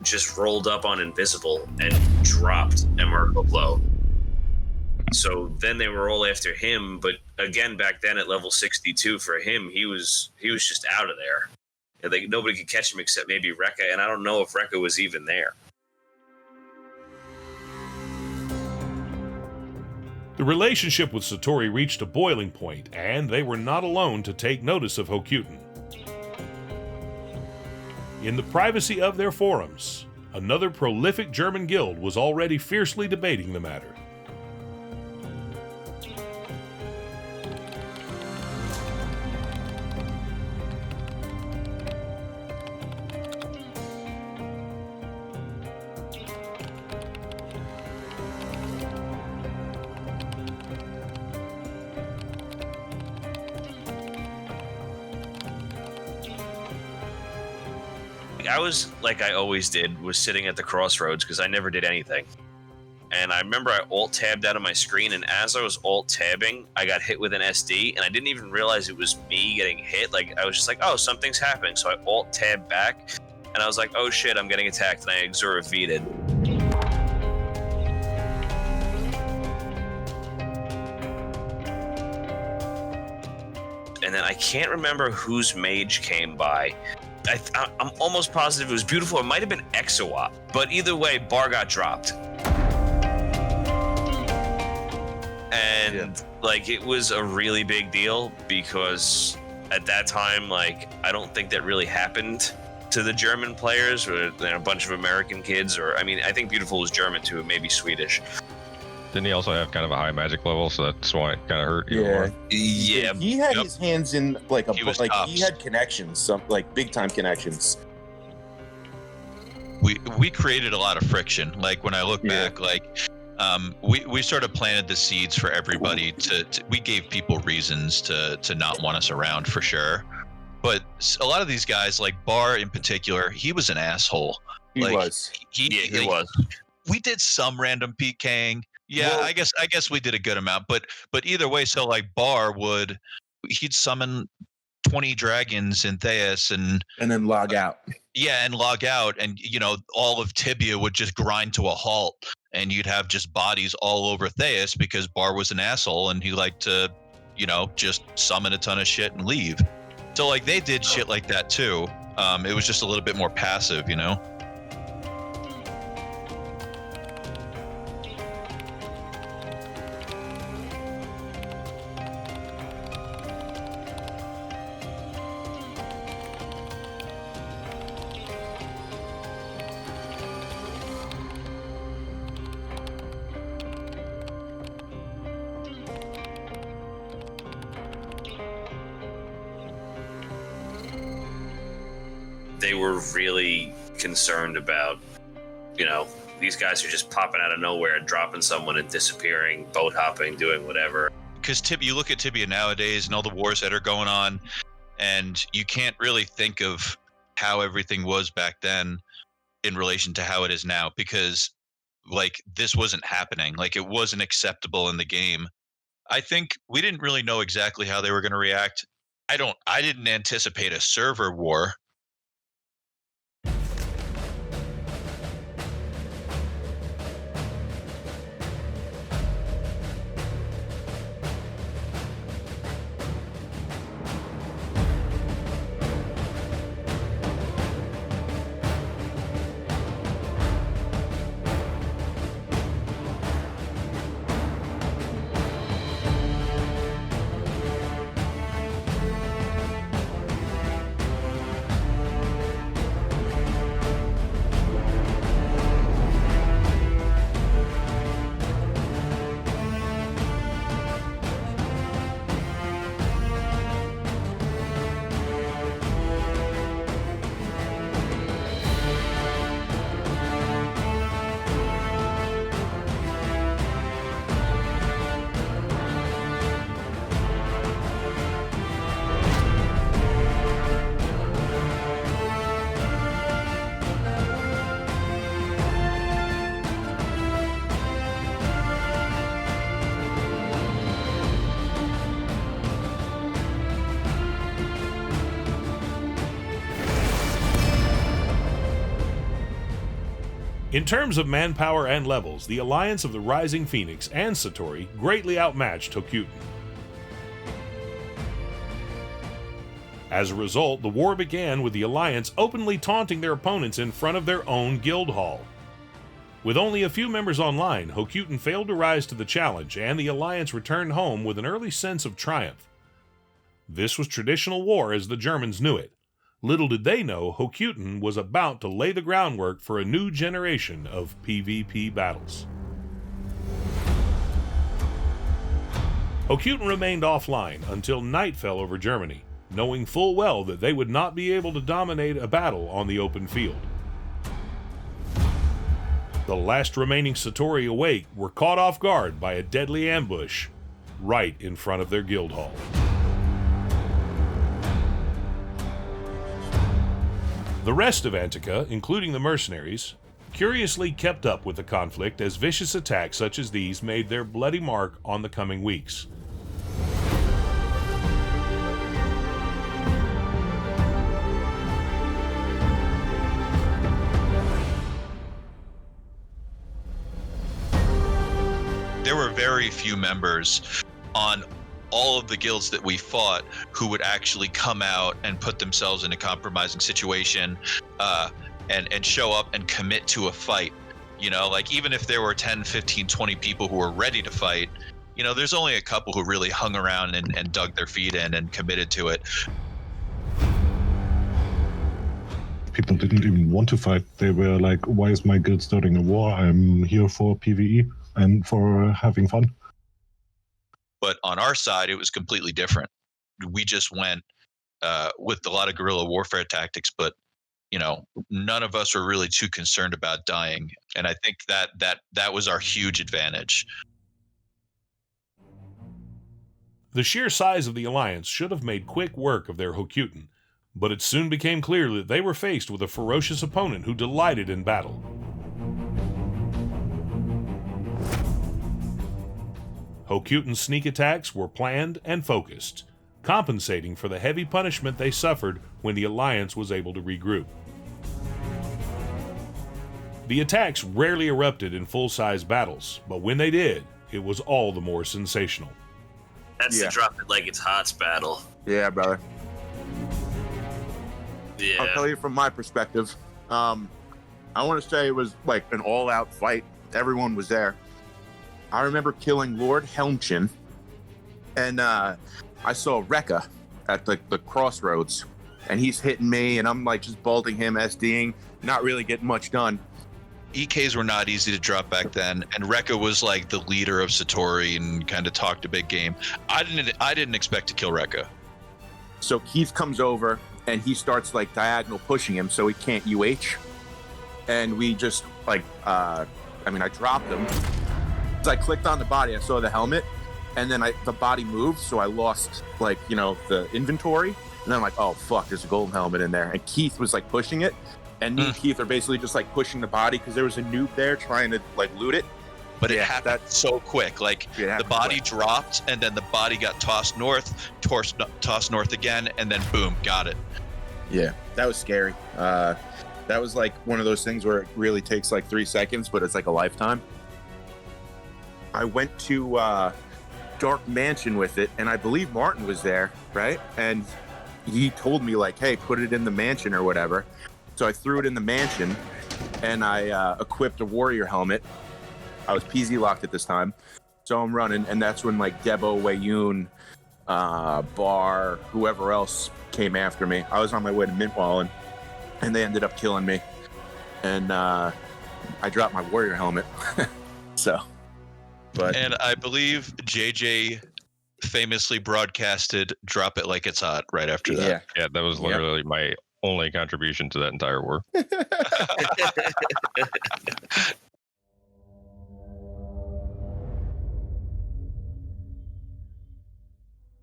S4: just rolled up on Invisible and dropped Ermokoplo. So then they were all after him, but again, back then at level 62 for him, he was just out of there. Nobody could catch him except maybe Rekka, and I don't know if Rekka was even there.
S1: The relationship with Satori reached a boiling point, and they were not alone to take notice of Hokuten. In the privacy of their forums, another prolific German guild was already fiercely debating the matter.
S4: I was, like I always did, was sitting at the crossroads because I never did anything. And I remember I alt-tabbed out of my screen, and as I was alt-tabbing, I got hit with an SD, and I didn't even realize it was me getting hit. Like, I was just like, oh, something's happening. So I alt-tabbed back, and I was like, oh shit, I'm getting attacked, and I Exura V'd. And then I can't remember whose mage came by. I'm almost positive it was Beautiful. It might have been Exawap. But either way, Bar got dropped. And, like, it was a really big deal because at that time, like, I don't think that really happened to the German players or a bunch of American kids. Or, I mean, I think Beautiful was German, too, maybe Swedish.
S6: Didn't he also have kind of a high magic level, so that's why it kind of hurt you more?
S4: Yeah.
S7: He had his hands in like
S5: He
S7: he had connections, some like big time connections.
S5: We created a lot of friction. Like when I look back, like we sort of planted the seeds for everybody to we gave people reasons to not want us around for sure. But a lot of these guys, like Bar in particular, he was an asshole.
S7: He was.
S5: He
S4: was.
S5: we did some random PKing. Yeah,
S7: Well-
S5: I guess we did a good amount, but either way, so like he'd summon 20 dragons in Theus and
S7: then log out.
S5: yeah, and log out, and all of Tibia would just grind to a halt, and you'd have just bodies all over Theus because Bar was an asshole and he liked to, just summon a ton of shit and leave. So like they did shit like that too. It was just a little bit more passive,
S4: They were really concerned about, these guys are just popping out of nowhere, dropping someone and disappearing, boat hopping, doing whatever.
S5: Because you look at Tibia nowadays and all the wars that are going on, and you can't really think of how everything was back then in relation to how it is now, because like this wasn't happening, like it wasn't acceptable in the game. I think we didn't really know exactly how they were going to react. I didn't anticipate a server war.
S1: In terms of manpower and levels, the alliance of the Rising Phoenix and Satori greatly outmatched Hokuten. As a result, the war began with the alliance openly taunting their opponents in front of their own guild hall. With only a few members online, Hokuten failed to rise to the challenge, and the alliance returned home with an early sense of triumph. This was traditional war as the Germans knew it. Little did they know Hokuten was about to lay the groundwork for a new generation of PvP battles. Hokuten remained offline until night fell over Germany, knowing full well that they would not be able to dominate a battle on the open field. The last remaining Satori awake were caught off guard by a deadly ambush right in front of their guild hall. The rest of Antica, including the mercenaries, curiously kept up with the conflict as vicious attacks such as these made their bloody mark on the coming weeks.
S5: There were very few members on all of the guilds that we fought who would actually come out and put themselves in a compromising situation and show up and commit to a fight. Like even if there were 10, 15, 20 people who were ready to fight, there's only a couple who really hung around and dug their feet in and committed to it.
S8: People didn't even want to fight. They were like, why is my guild starting a war? I'm here for PvE and for having fun.
S5: But on our side, it was completely different. We just went with a lot of guerrilla warfare tactics, but none of us were really too concerned about dying, and I think that was our huge advantage.
S1: The sheer size of the alliance should have made quick work of their Hokuten, but it soon became clear that they were faced with a ferocious opponent who delighted in battle. Hokuten's sneak attacks were planned and focused, compensating for the heavy punishment they suffered when the Alliance was able to regroup. The attacks rarely erupted in full-size battles, but when they did, it was all the more sensational.
S4: That's
S7: Yeah.
S4: the drop it like it's hot's battle.
S7: Yeah, brother.
S4: Yeah.
S7: I'll tell you from my perspective. I want to say it was like an all-out fight. Everyone was there. I remember killing Lord Helmchin, and I saw Rekka at the crossroads, and he's hitting me, and I'm like just bolting him, SDing, not really getting much done.
S5: EKs were not easy to drop back then, and Rekka was like the leader of Satori and kind of talked a big game. I didn't expect to kill Rekka.
S7: So Keith comes over, and he starts like diagonal pushing him so he can't UH. And we just like, I dropped him. So I clicked on the body, I saw the helmet, and then the body moved, so I lost like, the inventory. And then I'm like, oh fuck, there's a golden helmet in there. And Keith was like pushing it. And me and Keith are basically just like pushing the body because there was a noob there trying to like loot it.
S5: But it happened so quick. Like the body dropped, and then the body got tossed north again, and then boom, got it.
S7: Yeah, that was scary. That was like one of those things where it really takes like 3 seconds, but it's like a lifetime. I went to Dark Mansion with it, and I believe Martin was there, right? And he told me like, hey, put it in the mansion or whatever. So I threw it in the mansion, and I equipped a warrior helmet. I was PZ locked at this time, so I'm running, and that's when like Debo, Wayun, Bar, whoever else came after me. I was on my way to Mintwallen, and they ended up killing me, and I dropped my warrior helmet.
S5: And I believe JJ famously broadcasted "Drop It Like It's Hot" right after that.
S6: Yeah, that was literally my only contribution to that entire war.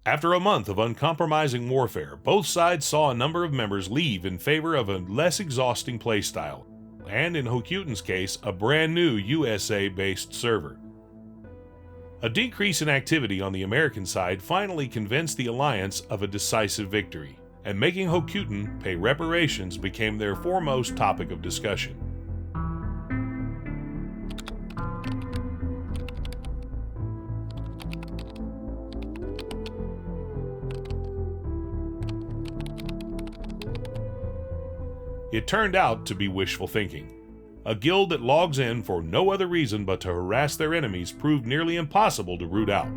S1: After a month of uncompromising warfare, both sides saw a number of members leave in favor of a less exhausting playstyle, and in Hokuten's case, a brand new USA-based server. A decrease in activity on the American side finally convinced the Alliance of a decisive victory, and making Hokuten pay reparations became their foremost topic of discussion. It turned out to be wishful thinking. A guild that logs in for no other reason but to harass their enemies proved nearly impossible to root out.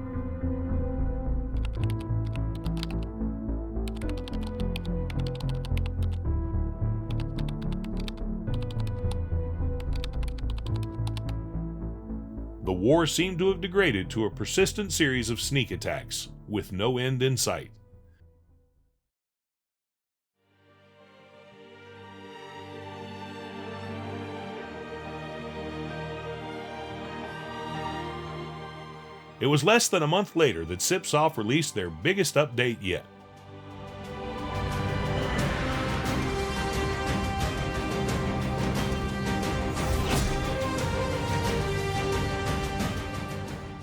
S1: The war seemed to have degraded to a persistent series of sneak attacks, with no end in sight. It was less than a month later that Sipsoft released their biggest update yet.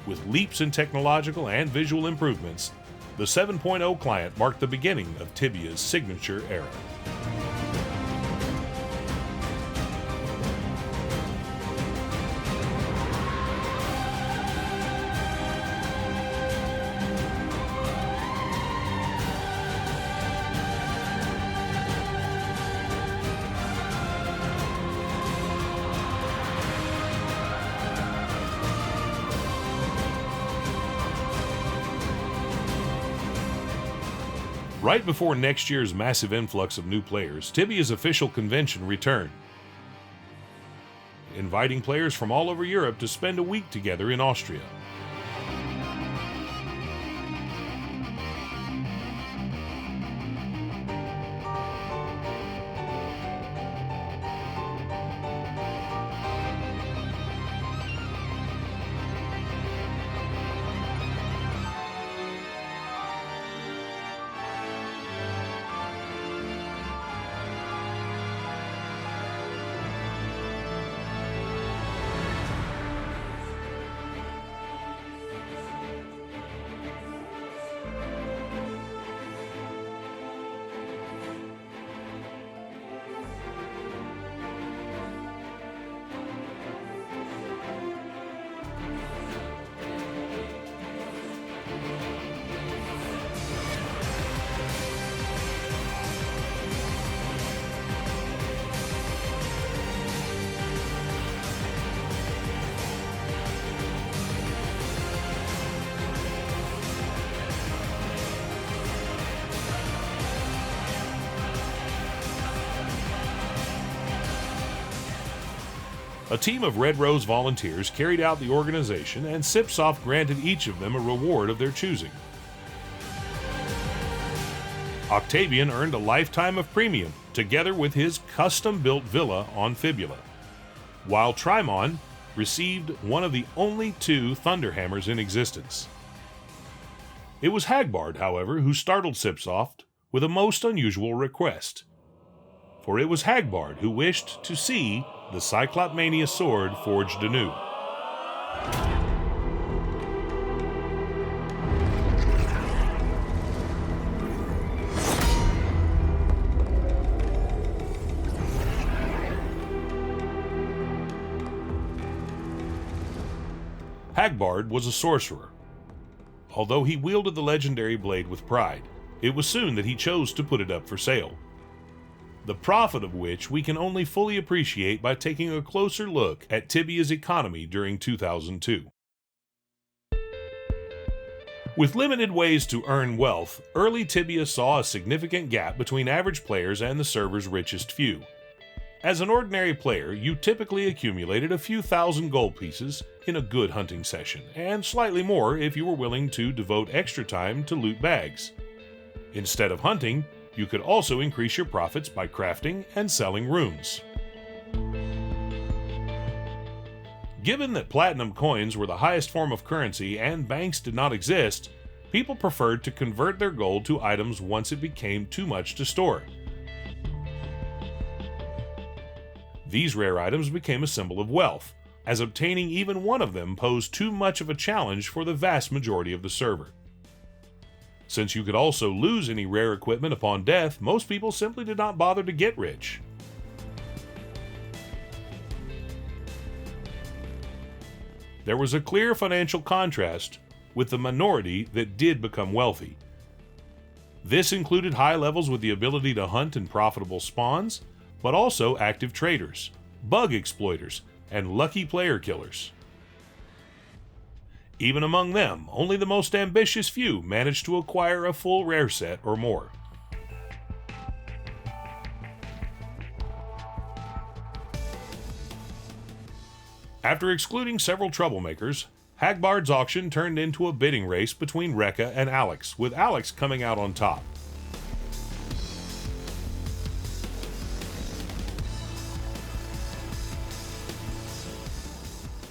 S1: With leaps in technological and visual improvements, the 7.0 client marked the beginning of Tibia's signature era. Right before next year's massive influx of new players, Tibia's official convention returned, inviting players from all over Europe to spend a week together in Austria. A team of Red Rose volunteers carried out the organization, and Sipsoft granted each of them a reward of their choosing. Octavian earned a lifetime of premium, together with his custom-built villa on Fibula, while Trimon received one of the only 2 Thunderhammers in existence. It was Hagbard, however, who startled Sipsoft with a most unusual request. For it was Hagbard who wished to see the Cyclopmania Sword forged anew. Hagbard was a sorcerer. Although he wielded the legendary blade with pride, it was soon that he chose to put it up for sale, the profit of which we can only fully appreciate by taking a closer look at Tibia's economy during 2002. With limited ways to earn wealth, early Tibia saw a significant gap between average players and the server's richest few. As an ordinary player, you typically accumulated a few thousand gold pieces in a good hunting session, and slightly more if you were willing to devote extra time to loot bags. Instead of hunting, you could also increase your profits by crafting and selling runes. Given that platinum coins were the highest form of currency and banks did not exist, people preferred to convert their gold to items once it became too much to store. These rare items became a symbol of wealth, as obtaining even one of them posed too much of a challenge for the vast majority of the server. Since you could also lose any rare equipment upon death, most people simply did not bother to get rich. There was a clear financial contrast with the minority that did become wealthy. This included high levels with the ability to hunt in profitable spawns, but also active traders, bug exploiters, and lucky player killers. Even among them, only the most ambitious few managed to acquire a full rare set or more. After excluding several troublemakers, Hagbard's auction turned into a bidding race between Rekka and Alex, with Alex coming out on top.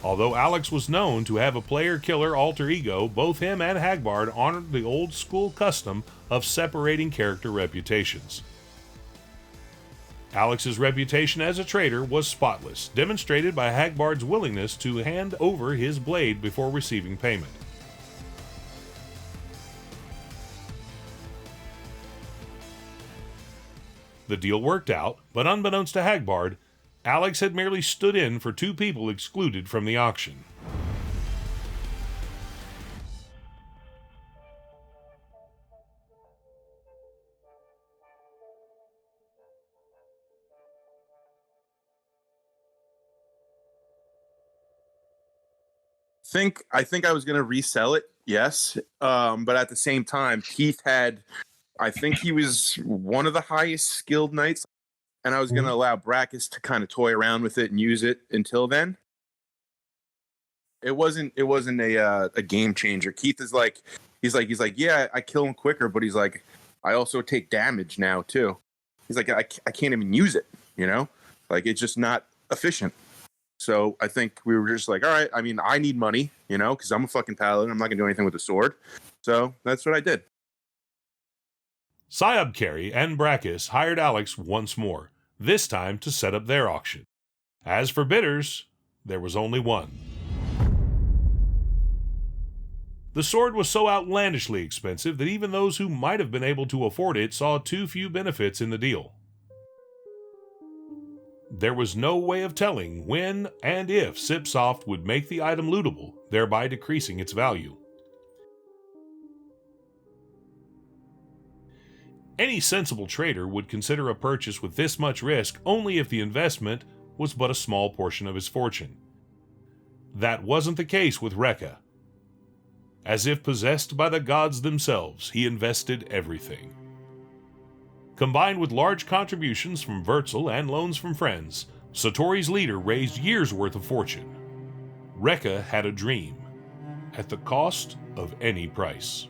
S1: Although Alex was known to have a player-killer alter ego, both him and Hagbard honored the old-school custom of separating character reputations. Alex's reputation as a traitor was spotless, demonstrated by Hagbard's willingness to hand over his blade before receiving payment. The deal worked out, but unbeknownst to Hagbard, Alex had merely stood in for 2 people excluded from the auction.
S7: I think I was gonna resell it, yes. But at the same time, Keith had, I think he was one of the highest skilled knights, and I was gonna allow Brackus to kind of toy around with it and use it until then. It wasn't a game changer. Keith is like, he's like, yeah, I kill him quicker, but he's like, I also take damage now too. He's like, I can't even use it, you know, like it's just not efficient. So I think we were just like, all right, I mean, I need money, you know, because I'm a fucking paladin. I'm not going to do anything with the sword. So that's what I did.
S1: Syobkary and Brackus hired Alex once more, this time to set up their auction. As for bidders, there was only one. The sword was so outlandishly expensive that even those who might have been able to afford it saw too few benefits in the deal. There was no way of telling when and if Sipsoft would make the item lootable, thereby decreasing its value. Any sensible trader would consider a purchase with this much risk only if the investment was but a small portion of his fortune. That wasn't the case with Rekka. As if possessed by the gods themselves, he invested everything. Combined with large contributions from Wurzel and loans from friends, Satori's leader raised years' worth of fortune. Rekka had a dream, at the cost of any price.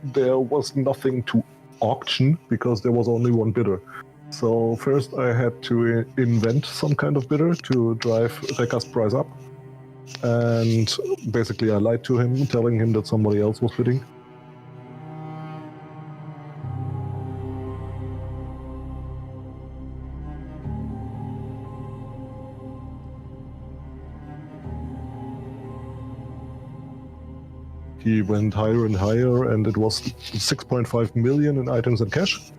S8: There was nothing to auction because there was only one bidder. So first I had to invent some kind of bidder to drive Rekka's price up. And basically I lied to him, telling him that somebody else was bidding. He went higher and higher, and it was 6.5 million in items and cash.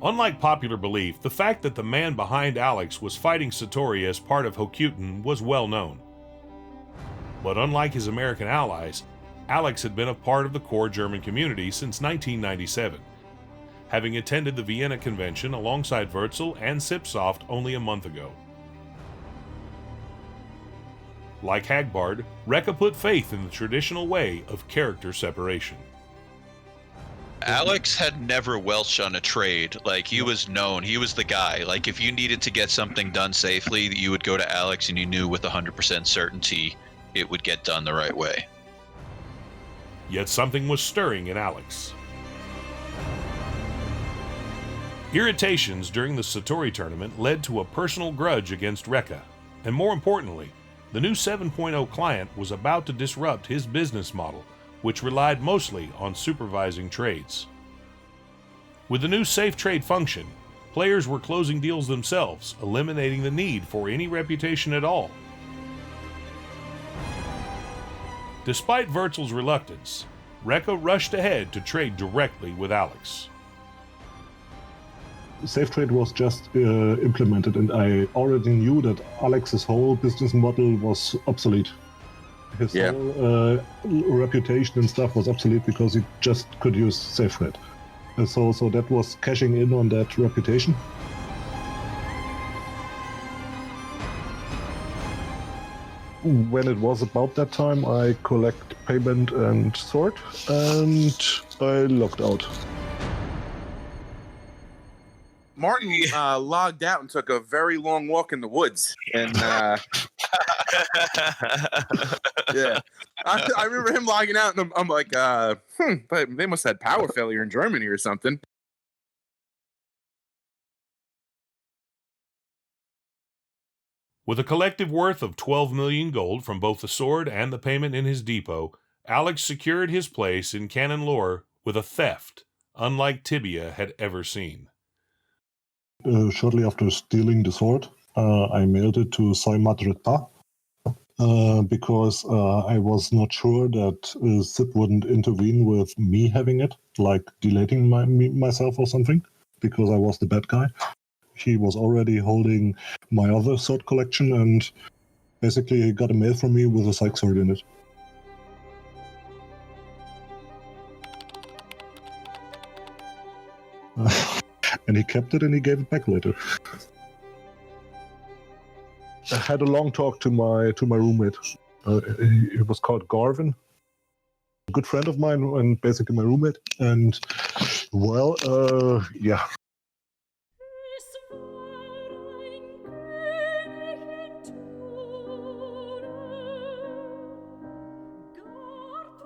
S1: Unlike popular belief, the fact that the man behind Alex was fighting Satori as part of Hokuten was well known. But unlike his American allies, Alex had been a part of the core German community since 1997, having attended the Vienna Convention alongside Wurzel and Sipsoft only a month ago. Like Hagbard, Rekka put faith in the traditional way of character separation.
S5: Alex had never welched on a trade. Like, he was known. He was the guy. Like, if you needed to get something done safely, you would go to Alex, and you knew with 100% certainty it would get done the right way.
S1: Yet something was stirring in Alex. Irritations during the Satori tournament led to a personal grudge against Rekka, and more importantly, the new 7.0 client was about to disrupt his business model, which relied mostly on supervising trades. With the new safe trade function, players were closing deals themselves, eliminating the need for any reputation at all. Despite Wurzel's reluctance, Rekka rushed ahead to trade directly with Alex.
S8: Safe trade was just implemented, and I already knew that Alex's whole business model was obsolete. His whole reputation and stuff was obsolete because he just could use safe trade. So that was cashing in on that reputation. When it was about that time, I collect payment and sword, and I logged out.
S7: Martin logged out and took a very long walk in the woods, and yeah, I remember him logging out, and I'm like, but they must have had power failure in Germany or something.
S1: With a collective worth of 12 million gold from both the sword and the payment in his depot, Alex secured his place in canon lore with a theft unlike Tibia had ever seen.
S8: Shortly after stealing the sword, I mailed it to Soy Madre Pa, because I was not sure that Sip wouldn't intervene with me having it, like deleting myself or something, because I was the bad guy. He was already holding my other sword collection, and basically he got a mail from me with a Psych sword in it. And he kept it and he gave it back later. I had a long talk to my roommate. He was called Garvin, a good friend of mine and basically my roommate. And well, yeah.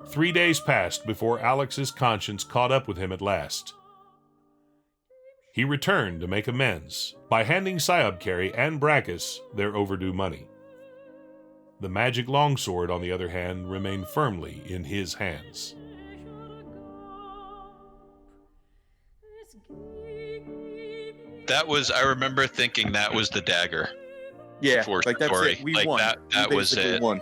S1: Three days passed before Alex's conscience caught up with him at last. He returned to make amends by handing Cyclopmania and Brachus their overdue money. The magic longsword, on the other hand, remained firmly in his hands.
S5: I remember thinking that was the dagger.
S7: Yeah,
S5: for
S7: like that's
S5: Satori.
S7: it. We
S5: Like
S7: won.
S5: that
S7: We
S5: was
S7: basically
S5: it.
S7: won.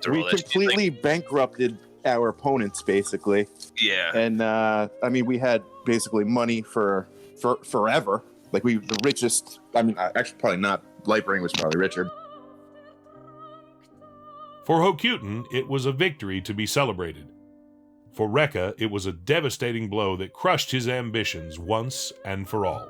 S4: The
S7: We
S4: relationship
S7: completely bankrupted our opponents, basically.
S4: Yeah.
S7: And I mean, we had basically money for forever. Like the richest. I mean, actually, probably not. Lightbringer was probably richer.
S1: For Hokuten, it was a victory to be celebrated. For Rekka, it was a devastating blow that crushed his ambitions once and for all.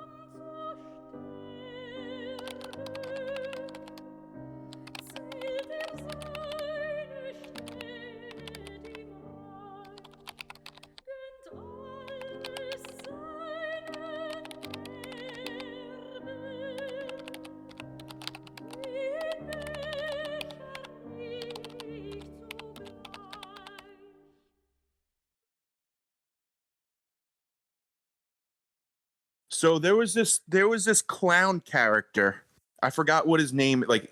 S7: So there was this clown character. I forgot what his name. Like,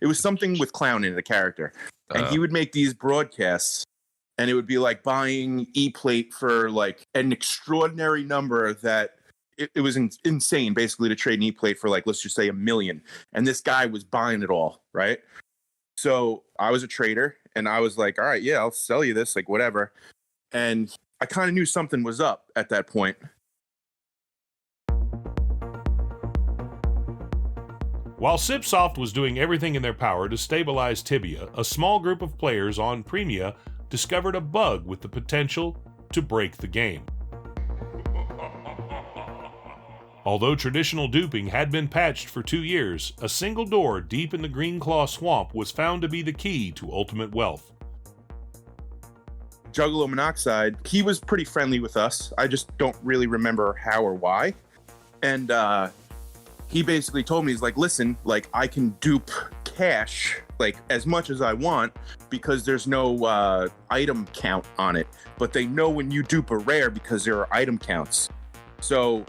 S7: it was something with clown in the character, and he would make these broadcasts, and it would be like buying E-plate for like an extraordinary number that it was insane, basically, to trade an E-plate for like, let's just say $1 million, and this guy was buying it all, right? So I was a trader, and I was like, all right, yeah, I'll sell you this, like whatever. And I kind of knew something was up at that point.
S1: While Cipsoft was doing everything in their power to stabilize Tibia, a small group of players on Premia discovered a bug with the potential to break the game. Although traditional duping had been patched for 2 years, a single door deep in the Greenclaw Swamp was found to be the key to ultimate wealth.
S7: Juggalo Monoxide, he was pretty friendly with us. I just don't really remember how or why. And he basically told me, he's like, listen, like, I can dupe cash like as much as I want because there's no item count on it. But they know when you dupe a rare because there are item counts. So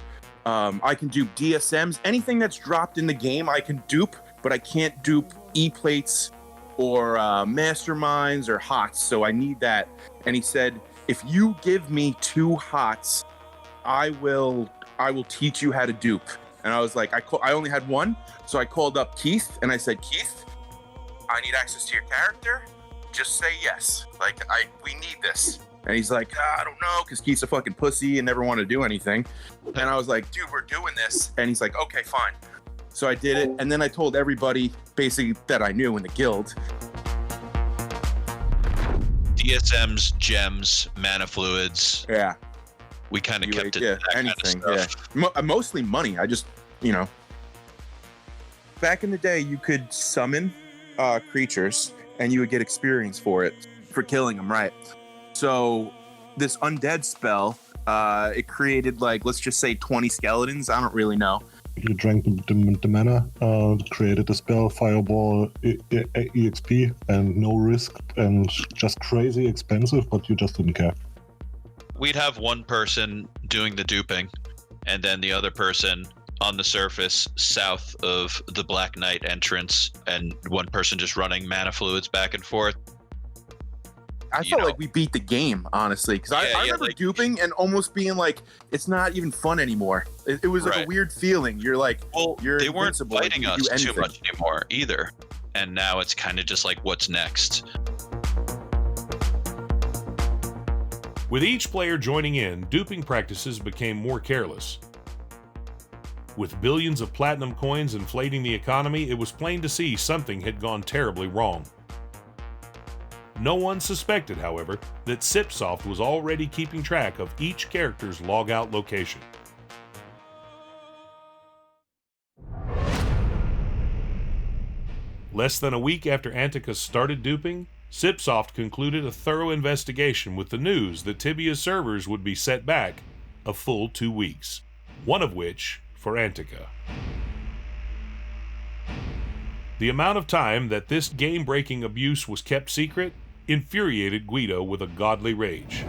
S7: I can dupe DSMs. Anything that's dropped in the game I can dupe, but I can't dupe E-plates or masterminds or hots. So I need that. And he said, if you give me 2 hots, I will teach you how to dupe. And I was like, I only had 1. So I called up Keith and I said, Keith, I need access to your character. Just say yes. Like, we need this. And he's like, I don't know, because Keith's a fucking pussy and never wanted to do anything. And I was like, dude, we're doing this. And he's like, okay, fine. So I did it. And then I told everybody basically that I knew in the guild.
S5: DSMs, gems, mana fluids.
S7: Yeah.
S5: We kind of kept it.
S7: Yeah,
S5: that
S7: anything.
S5: Kind of stuff.
S7: Yeah. Mostly money. I just, back in the day, you could summon creatures and you would get experience for it, for killing them, right? So this undead spell, it created like, let's just say 20 skeletons. I don't really know.
S8: You drank the mana, created the spell, Fireball, EXP, and no risk, and just crazy expensive, but you just didn't care.
S5: We'd have one person doing the duping, and then the other person on the surface south of the Black Knight entrance, and one person just running mana fluids back and forth.
S7: I felt like we beat the game, honestly, because I remember like, duping and almost being like, it's not even fun anymore. It was like a weird feeling. You're like, you're
S5: they weren't
S7: invincible.
S5: fighting us too much anymore either. And now it's kind of just like, what's next?
S1: With each player joining in, duping practices became more careless. With billions of platinum coins inflating the economy, it was plain to see something had gone terribly wrong. No one suspected, however, that Cipsoft was already keeping track of each character's logout location. Less than a week after Antica started duping, Cipsoft concluded a thorough investigation with the news that Tibia's servers would be set back a full 2 weeks, one of which for Antica. The amount of time that this game-breaking abuse was kept secret infuriated Guido with a godly rage.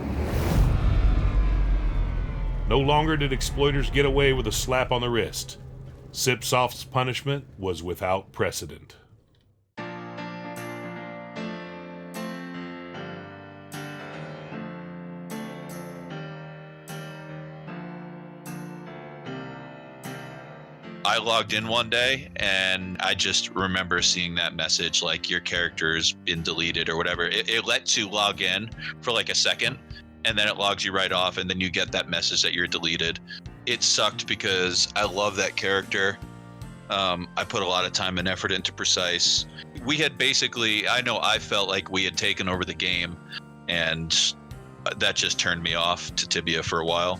S1: No longer did exploiters get away with a slap on the wrist. Cipsoft's punishment was without precedent.
S5: I logged in one day and I just remember seeing that message, like your character's been deleted or whatever. It lets you log in for like a second and then it logs you right off and then you get that message that you're deleted. It sucked because I love that character. I put a lot of time and effort into Precise. We had basically, I felt like we had taken over the game and that just turned me off to Tibia for a while.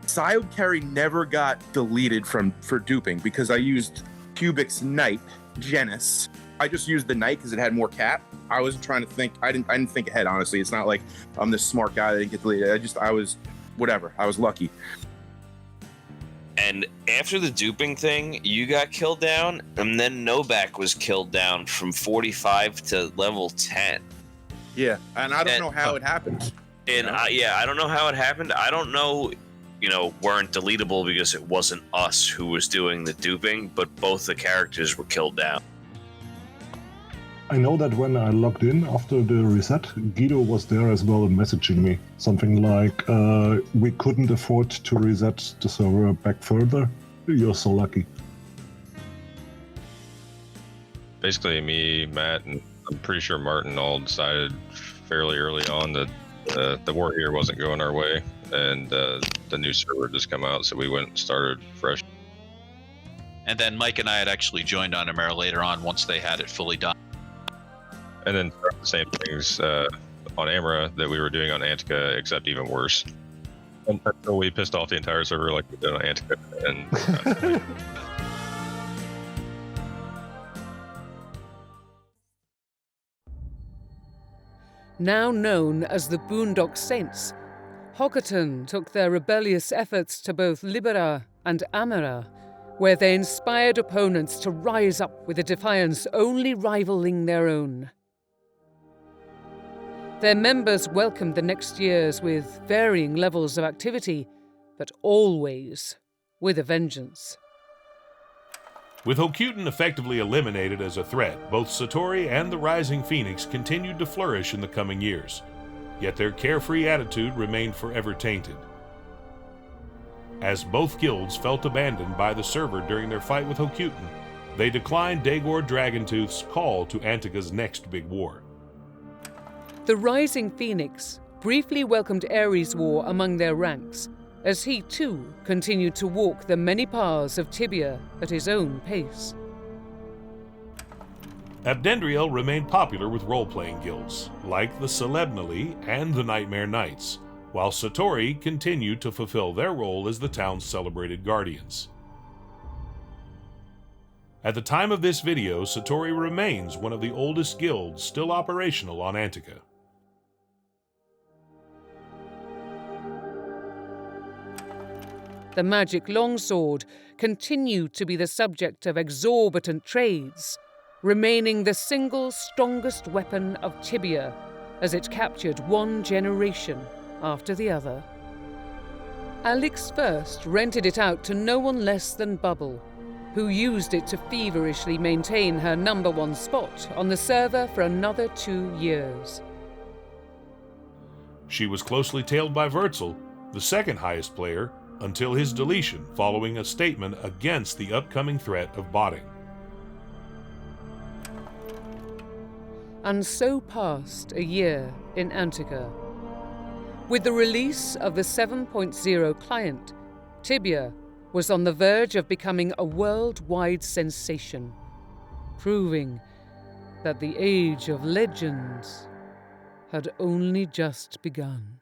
S7: Siod Carry never got deleted for duping because I used Cubic's Knight, Genis. I just used the Knight because it had more cap. I wasn't trying to think. I didn't think ahead, honestly. It's not like I'm this smart guy that didn't get deleted. I was whatever. I was lucky.
S4: And after the duping thing, you got killed down, and then Novak was killed down from 45 to level 10.
S7: Yeah, and I don't know how it happened.
S4: And I don't know how it happened. I don't know weren't deletable because it wasn't us who was doing the duping, but both the characters were killed down.
S8: I know that when I logged in after the reset, Guido was there as well and messaging me. Something like, we couldn't afford to reset the server back further. You're so lucky.
S6: Basically, me, Matt, and I'm pretty sure Martin all decided fairly early on that the war here wasn't going our way, and the new server just come out, so we went and started fresh.
S5: And then Mike and I had actually joined on Amera later on once they had it fully done.
S6: And then the same things on Amera that we were doing on Antica, except even worse. Until we pissed off the entire server like we did on Antica. And
S2: Now known as the Boondock Saints, Hokuten took their rebellious efforts to both Libera and Amera, where they inspired opponents to rise up with a defiance only rivaling their own. Their members welcomed the next years with varying levels of activity, but always with a vengeance.
S1: With Hokuten effectively eliminated as a threat, both Satori and the Rising Phoenix continued to flourish in the coming years, yet their carefree attitude remained forever tainted. As both guilds felt abandoned by the server during their fight with Hokuten, they declined Dagon Dragontooth's call to Antica's next big war.
S2: The Rising Phoenix briefly welcomed Ares' War among their ranks, as he too continued to walk the many paths of Tibia at his own pace.
S1: Abdendriel remained popular with role-playing guilds, like the Celebnali and the Nightmare Knights, while Satori continued to fulfill their role as the town's celebrated guardians. At the time of this video, Satori remains one of the oldest guilds still operational on Antica.
S2: The magic longsword continued to be the subject of exorbitant trades, remaining the single strongest weapon of Tibia as it captured one generation after the other. Alex first rented it out to no one less than Bubble, who used it to feverishly maintain her #1 spot on the server for another 2 years.
S1: She was closely tailed by Wurzel, the second highest player, until his deletion following a statement against the upcoming threat of botting.
S2: And so passed a year in Antica. With the release of the 7.0 client, Tibia was on the verge of becoming a worldwide sensation, proving that the age of legends had only just begun.